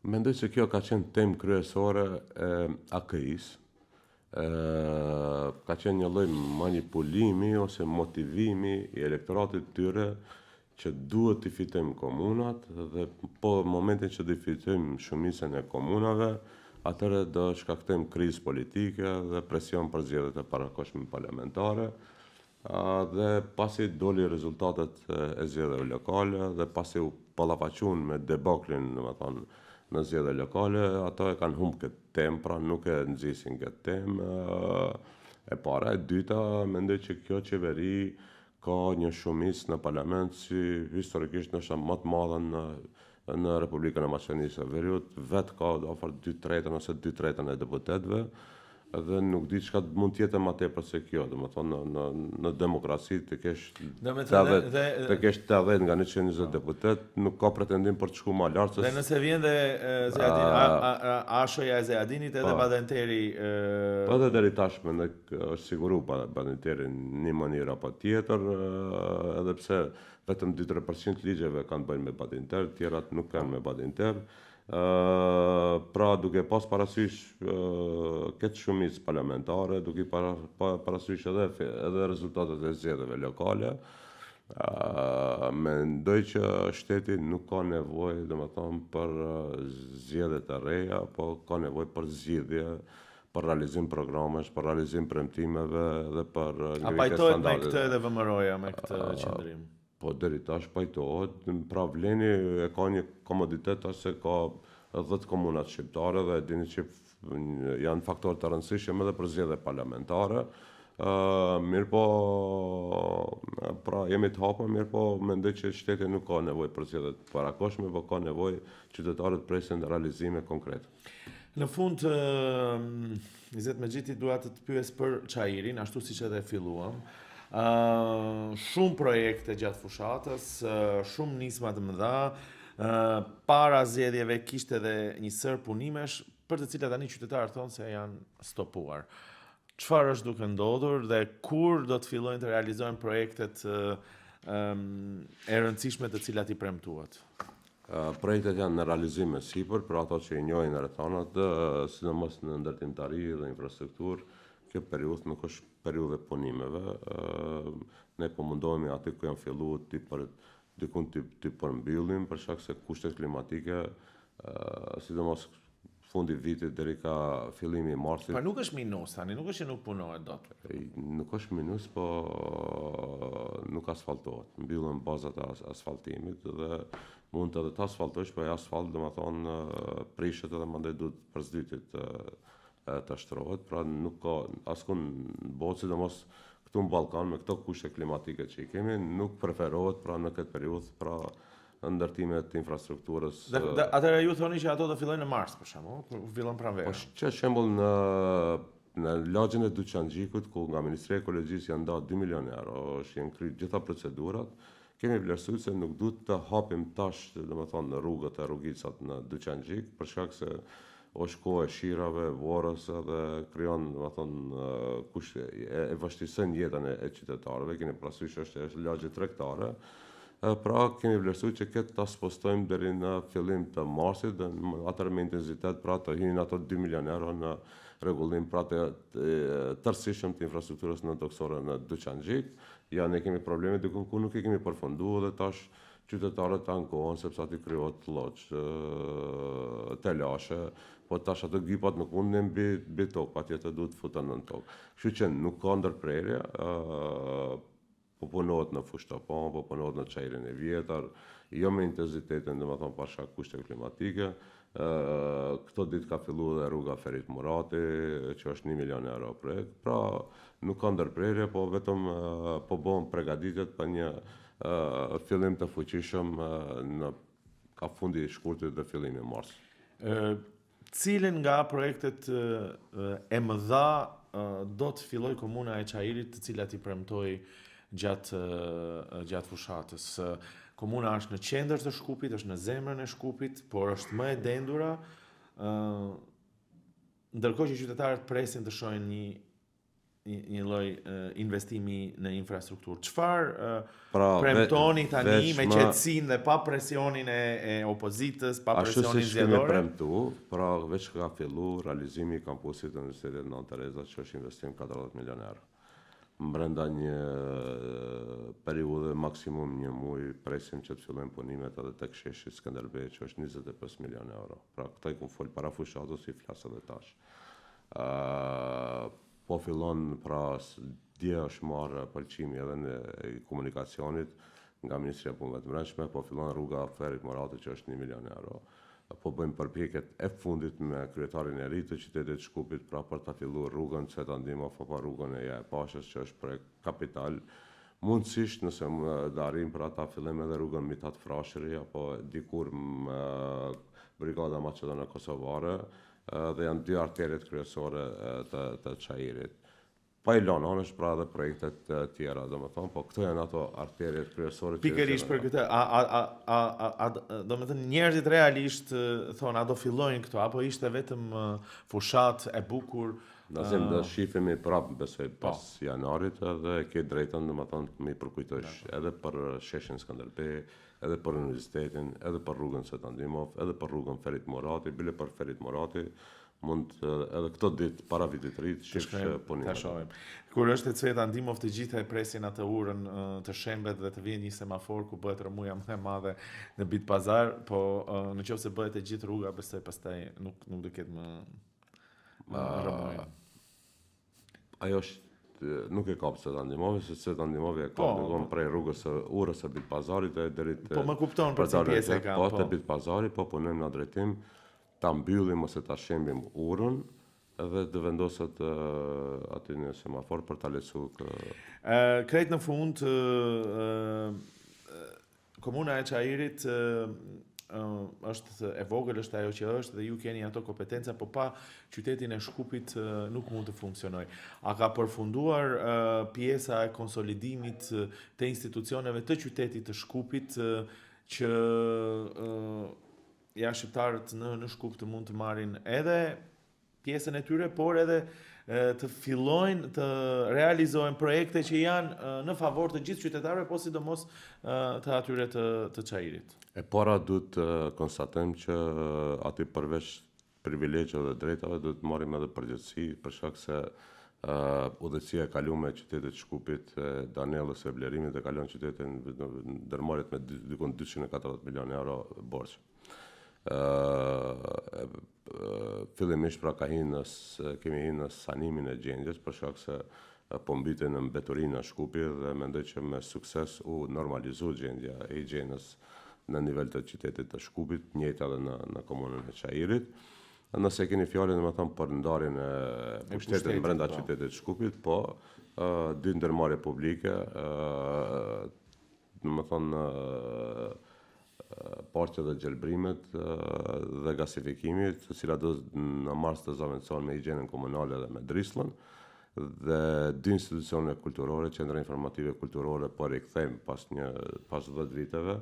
Mendoj se kjo ka qenë temë kryesore e AKI-s. Ka qenë një lloj manipulimi ose motivimi i elektoratit tyre që duhet të fitojmë komunat dhe po momentin që të fitojmë shumicën e komunave, atëre do shkaktojmë krizë politike dhe presion për zgjedhjet e parakohshme parlamentare. Dhe pasi doli rezultatet e zgjedhjeve lokale dhe pasi u ballafaqun me debaklin, domethënë, në zgjedhje lokale, ato e kanë humbë këtë temë, pra nuk e nxisin këtë temë. E para, e dyta, mendoj që kjo qeveri ka një shumicë në parlament si historikisht nështë më të madhe në Republikën e Maqedonisë së Veriut, vetë ka afër 2/3 ose 2/3 e deputetëve, dhe nuk di çka mund të jetë më tepër se kjo, domethënë në demokraci të kesh 80 nga 120 deputet, nuk ka pretendim për të shkuar më lart. Dhe nëse vjen dhe Ashoja e Zjadinit edhe Badenteri, po edhe deri tashme është siguruar Badenteri në një mënyrë apo tjetër, edhe pse vetëm 2-3% ligjeve kanë bëjnë me Badenter, tjerat nuk kanë me Badenter. Pra duke pas parasysh këtë shumicë parlamentare, duke parasysh edhe rezultatet e zgjedhjeve lokale, mendoj që shteti nuk ka nevojë, domethënë, për zgjedhje të reja, po ka nevojë për zgjidhje, për realizim programesh, për realizim premtimeve dhe për ngritje standardeve. A pajtohet me këtë edhe VMRO-ja me këtë qendrim? Po deri tash pajtohet, pra Vleni e ka një komoditet se ka 10 komunat shqiptare dhe dini që janë faktorë të rëndësishëm edhe për zgjedhje parlamentare. Mirë po, pra jemi të hapur, mirë po mendoj që shteti nuk ka nevojë për zgjedhje të parakohshme, por ka nevojë qytetarët presin realizime konkrete. Në fund, Izet Mexhiti dua të pyes për Çajirin, ashtu siç edhe filluam. Shumë projekte gjatë fushatës, shumë nisma të mëdha, para zgjedhjeve kishte edhe një sër punimesh për të cilat tani qytetarët thonë se janë stopuar. Çfarë është duke ndodhur dhe kur do të fillojnë të realizojnë projektet e rëndësishme të cilat i premtuat? Projektet janë në realizim me sipër, për ato që i njohin rrethanat, sidomos në ndërtimtari dhe infrastrukturë. Kjo periudhë nuk është periudhë e punimeve. Ne po mundohemi aty ku janë filluar ti përmbyllim për shkak se kushtet klimatike, sidomos fundi vitit deri ka fillimi i marsit. Pa nuk është minus tani, nuk është që nuk punohet dot. Nuk është minus, po nuk asfaltohet. Mbyllen bazat e asfaltimit dhe mund të edhe të asfaltojsh, po e asfalt domethënë prishet edhe mandej duhet përsëritit të shtrohet, pra nuk ka askund botë, sidomos këtu në Ballkan me këto kushte klimatike që i kemi, nuk preferohet pra në këtë periudhë pra ndërtimet të infrastrukturës. Atëherë ju thoni që ato do fillojnë në mars për shembull, kur fillon pranvera. Po që shembull në lagjin e Duçanxhikut, ku nga Ministria e Ekologjisë janë ndarë 2 milion euro, janë kryer gjitha procedurat, kemi vlerësuar se nuk duhet të hapim tash, domethënë në rrugët e rrugicat në Duçanxhik, për shkak se është kohë e shirave, vorës dhe krijon, domethënë kushte e vështirëson jetën e qytetarëve, keni parasysh është lagje tregtare. Pra kemi vlerësuar që këtë ta spostojmë deri në fillim të marsit dhe atëherë me intensitet pra të hinin ato 2 milion euro në rregullim pra të tërësishëm të infrastrukturës nëntoksore në Duçanxhik. Ja ne kemi probleme diku ku nuk e kemi përfunduar dhe tash qytetarët ankohen sepse aty krijohet lloç telashe, po tash ato gipat nuk mundin mbi tokë, patjetër duhet futen nën tokë. Kështu që nuk ka ndërprerje, po punohet në Fushtapon, po punohet në Çajrin e Vjetër, jo me intensitetin domethënë pa shkak kushteve klimatike. Këto ditë ka filluar dhe rruga Ferit Murati, që është 1 milion euro projekt. Pra nuk ka ndërprerje, po vetëm po bëhen përgatitjet për një fillim të fuqishëm në ka fundi i shkurtit dhe fillimi i marsit. Cilën nga projektet e mëdha do të filloj komuna e Çajirit, të cilat i premtoi gjatë fushatës? Komuna është në qendër të Shkupit, është në zemrën e Shkupit, por është më e dendura, ndërkohë që qytetarët presin të shohin një lloj investimi në infrastrukturë. Çfarë premtoni tani me qetësinë dhe pa presionin e opozitës, pa presionin zgjedhor? Ashtu si premtu, pra veç ka filluar realizimi i kampusit të Universitetit Nën Tereza, që është investim 40 milion euro. Brenda një periudhe maksimum një muaj presim që të fillojnë punimet edhe tek sheshi Skënderbej, që është 25 milion euro. Pra këta i kum fol para fushatës, i flas edhe tash. Po fillon pra dje është marrë pëlqimi edhe në komunikacionit nga Ministria e Punëve të Brendshme, po fillon rruga Ferit Murati që është 1 milion euro. Po bëjmë përpjekjet e fundit me kryetarin e ri të qytetit Shkupit pra për ta filluar rrugën Cvet Andimov apo rrugën e Pashës që është projekt kapital. Mundësisht nëse do arrim për ata fillim edhe rrugën Mithat Frashëri apo dikur Brigada Maqedone Kosovare dhe janë 2 arteret kryesore të Çajirit. Pa i lënë është pra edhe projektet tjera, domethënë, po këto janë ato arteret kryesore. Pikërisht për këtë, domethënë njerëzit realisht thonë, a do fillojnë këto apo ishte vetëm fushat e bukur? Nazim do shifemi prapë besoj pas janarit edhe ke drejtën domethënë mi përkujtosh edhe për sheshin Skënderbej, edhe për universitetin, edhe për rrugën Cvet Andimov, edhe për rrugën Ferit Murati, bile për Ferit Murati. Mund edhe këto ditë para vitit të ri shifsh punimin. Kur është e Cvet Andimov, të gjithë e presin atë urën të shembet dhe të vjen një semafor ku bëhet rëmuja më e madhe në Bit Pazar, po nëse bëhet e gjithë rruga, besoj pastaj nuk do ketë më rëmuja. Ajo është nuk e kap Cvet Andimovi, se Cvet Andimovi e kap prej rrugës së urës së Bit Pazarit deri te. Po më kupton për çfarë pjesë ka. Po te Bit Pazari, po punojmë në drejtim ta mbyllim ose ta shembim urën edhe të vendoset aty në semafor për ta lecuar. Krejt në fund, komuna e Çajirit është e vogël, është ajo që është dhe ju keni ato kompetenca, po pa qytetin e Shkupit nuk mund të funksionojë. A ka përfunduar pjesa e konsolidimit të institucioneve të qytetit të Shkupit që shqiptarët në Shkup të mund të marrin edhe pjesën e tyre, por edhe të fillojnë të realizojnë projekte që janë në favor të gjithë qytetarëve, po sidomos të atyre të Çajirit. E para duhet të konstatojmë që aty përveç privilegjeve dhe drejtave duhet të marrim edhe përgjegjësi për shkak se udhëheqësia e kaluar e qytetit Shkupit, Danellës e Vlerimit e kalon qytetin ndërmarrjet me dikon 240 milionë euro borxh. Fillimisht pra kemi hinë në sanimin e gjendjes për shkak se po mbiten në mbeturinë e Shkupit dhe mendoj që me sukses u normalizu gjendja e higjienës në nivel të qytetit të Shkupit, njëjtë edhe në komunën e Çajirit. Nëse keni fjalën domethënë për ndarjen e pushtetit brenda qytetit të Shkupit, po dy ndërmarrje publike, domethënë parqet dhe gjelbrimet dhe gasifikimit, të cilat do në mars të zëvendësohen me higjienën komunale dhe me Drislën, dhe dy institucione kulturore, Qendra Informative Kulturore, po rikthejmë pas 10 viteve,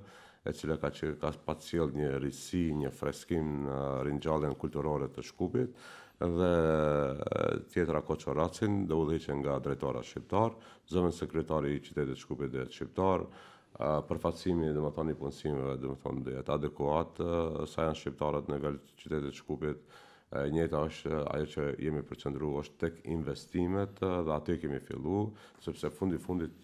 e cila ka sjellë një risi, një freskim në ringjalljen kulturore të Shkupit, dhe tjetra Koçoracin, dhe udhëheqen nga drejtori shqiptar, zëvendës sekretari i qytetit Shkupit dhe shqiptar, përfaqësimi domethënë i punësimeve domethënë do jetë adekuat sa janë shqiptarët në nivel të qytetit Shkupit. E njëjta është ajo që jemi përqendruar është tek investimet dhe aty kemi filluar, sepse fundit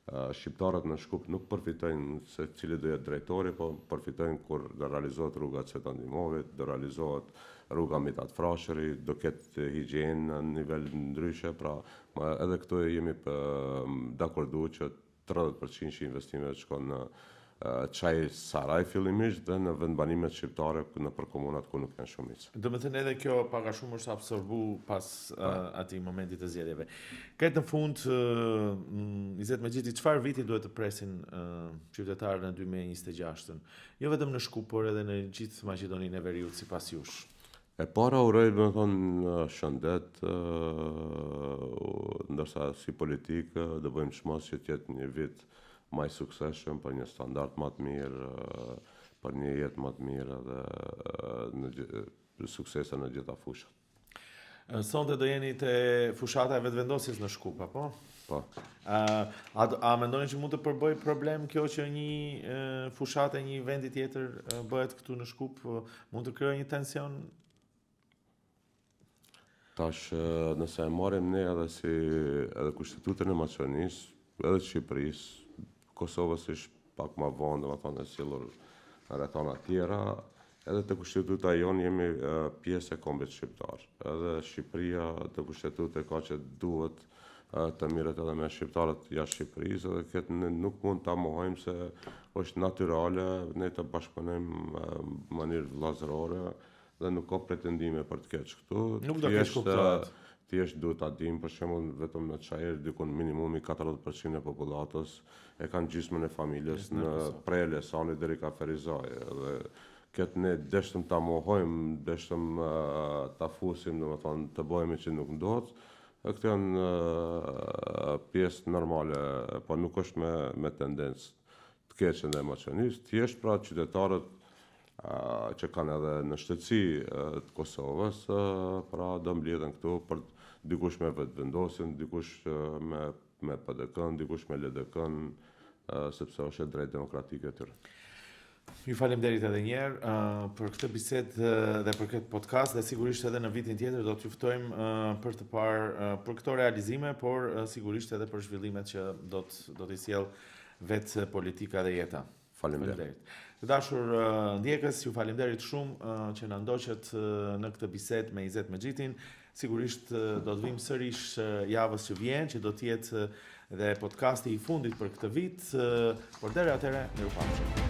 shqiptarët në Shkup nuk përfitojnë se cili do jetë drejtori, po përfitojnë kur do realizohet rruga Ceton Dimovit, do realizohet rruga Mitat Frashëri, do ketë higjienë në nivel ndryshe, pra edhe këto jemi dakorduar që 30% që investimeve shkon në Çajir Saraj fillimisht dhe në vendbanimet shqiptare në për komunat ku nuk janë shumicë. Do të thënë edhe kjo pak a shumë është absorbu pas atij momentit të zgjedhjeve. Këtë në fund, Izet Mexhiti, çfarë viti duhet të presin qytetarët në 2026-ën? Jo vetëm në Shkup, por edhe në gjithë Maqedoninë e Veriut sipas jush. E para uroj shëndet, ndërsa si politik do bëjmë shmos që të jetë një vit më i suksesshëm, për një standard më të mirë, për një jetë më të mirë dhe suksese në gjitha fushat. Sonte do jeni te fushata e vetvendosjes në Shkup, apo? Po. A mendoni që mund të përbëj problem kjo që një fushatë e një vendi tjetër bëhet këtu në Shkup, mund të krijojë një tension? Tash, nëse e marrim ne edhe Kushtetutën e Maqedonisë, edhe Shqipërisë, Kosovës ishtë pak më vonë, domethënë e sjellur në rrethana tjera, edhe te Kushtetuta jonë jemi pjesë e kombit shqiptar. Edhe Shqipëria te Kushtetutë ka që duhet të mirët edhe me shqiptarët jashtë Shqipërisë, dhe këtë nuk mund ta mohojmë se është natyrale, ne të bashkëpunojmë në mënyrë vëllazërore dhe nuk ka pretendime për të keq këtu. Nuk do keq kuptohet. Thjesht duhet ta dim, për shembull, vetëm në Çajir dikon minimumi 40% e popullatës e kanë gjysmën e familjes në prej Elesani deri ka Ferizaj. Dhe këtë ne deshtëm ta mohojmë, deshtëm ta fusim, domethënë të bëhemi që nuk ndodh. Këto janë pjesë normale, po nuk është me tendencë të keqe ndaj Maqedonisë, thjesht pra qytetarët që kanë edhe në shtetësi të Kosovës, pra do mbledhen këtu për dikush me vetvendosjen, dikush me PDK-n, dikush me LDK-n, sepse është e drejtë demokratike e tyre. Ju faleminderit edhe një herë për këtë bisedë dhe për këtë podcast, dhe sigurisht edhe në vitin tjetër do t'ju ftojmë për të parë për këto realizime, por sigurisht edhe për zhvillimet që do t'i sjell vetë politika dhe jeta. Faleminderit. Të dashur ndjekës, ju faleminderit shumë që na ndoqët në këtë bisedë me Izet Mexhitin. Sigurisht do të vim sërish javës që vjen, që do të jetë dhe podcasti i fundit për këtë vit, por deri atëherë mirupafshim.